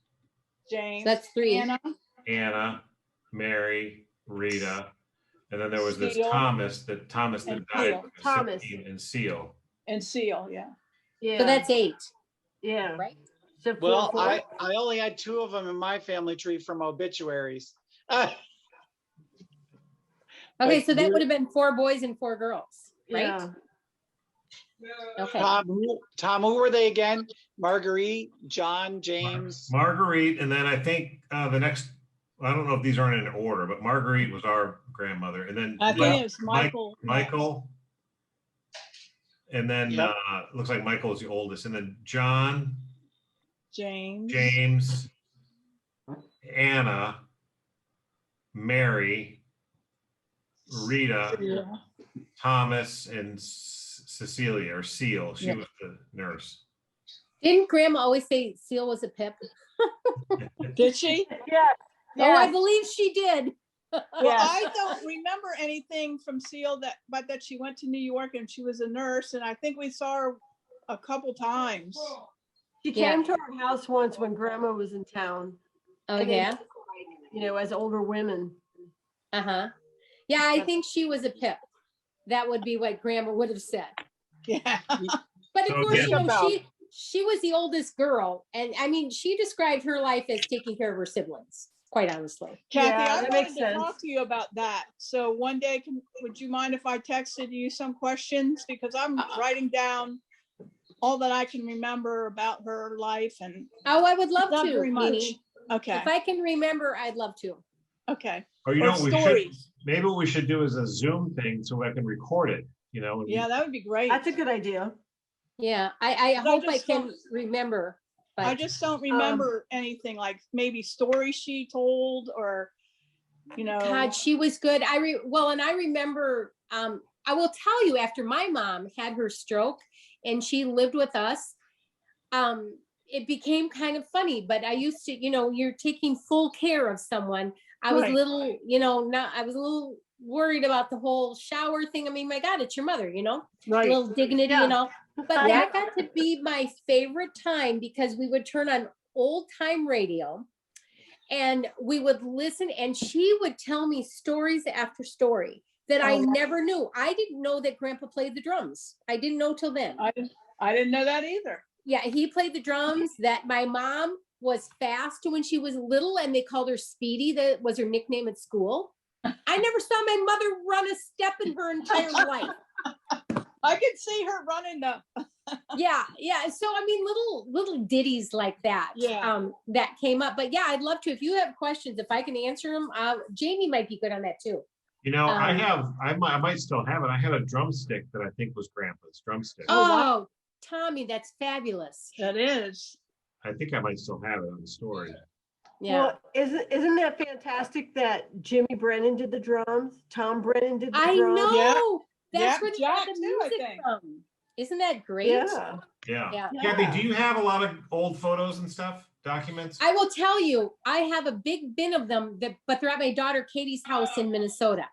James. That's 3. Anna, Mary, Rita, and then there was this Seal. Thomas that And died Seal. at Thomas. 16, and Seal. And Seal, yeah. Yeah. So that's 8, yeah. right? So four, Well, four. I only had 2 of them in my family tree from obituaries. Okay, But so that you- would have been 4 boys and 4 girls, right? Yeah. Okay. Tom, who were they again? Marguerite, John, James. Marguerite, and then I think the next, I don't know if these aren't in order, but Marguerite was our grandmother, and then I think it was Mike- Michael. Michael, and then Yep. looks like Michael is the oldest, and then John, James. James, Anna, Mary, Rita, Yeah. Thomas, and Cecilia or Seal. She Yeah. was the nurse. Didn't grandma always say Seal was a pip? Did she? Yeah. Oh, I Yeah. believe she did. Well, Yes. I don't remember anything from Seal but that she went to New York and she was a nurse, and I think we saw her a couple times. She Yeah. came to our house once when grandma was in town. Oh, and they yeah? looked like, as older women. Uh-huh. Yeah, I think she was a pip. That would be what grandma would have said. Yeah. But So of course, again- she was the oldest girl. And I mean, she described her life as taking care of her siblings, quite honestly. Kathy, Yeah, I that wanted makes to sense. talk to you about that. So one day, would you mind if I texted you some questions? Because I'm writing down all that I can remember about her life and Oh, I would love not to, very much. Nene. Okay, If I can remember, I'd love to. okay. Or you Or know, what we should, stories. maybe what we should do is a Zoom thing so I can record it, and Yeah, that would be great. That's a good idea. Yeah, I But I hope I just can don't- remember. I But just don't remember anything like maybe stories she told or, God, she was good. And I remember, I will tell you, after my mom had her stroke and she lived with us, it became kind of funny, but I used to, you're taking full care of someone. I was a Right. little, I was a little worried about the whole shower thing. I mean, my God, it's your mother, a Right. little dignity Yeah. and all. But Yeah. that got to be my favorite time because we would turn on old time radio and we would listen and she would tell me stories after story that I Oh, wow. never knew. I didn't know that grandpa played the drums. I didn't know till then. I didn't know that either. Yeah, he played the drums, that my mom was fast when she was little and they called her Speedy. That was her nickname at school. I never saw my mother run a step in her entire life. I could see her running the, Yeah. So I mean, little ditties like that. Yeah. That came up. But yeah, I'd love to. If you have questions, if I can answer them, Jamie might be good on that too. I might still have it. I had a drumstick that I think was Grandpa's drumstick. Oh, Tommy, that's fabulous. that is. I think I might still have it on the story. Yeah. Well, isn't that fantastic that Jimmy Brennan did the drums? Tom Brennan did the I drums? know. That's Yeah, where they Jack got the too, I music think. from. Isn't that great? Yeah. Yeah. Yeah. Kathy, do you have a lot of old photos and stuff, documents? I will tell you, I have a big bin of them, but they're at my daughter Katie's house in Minnesota.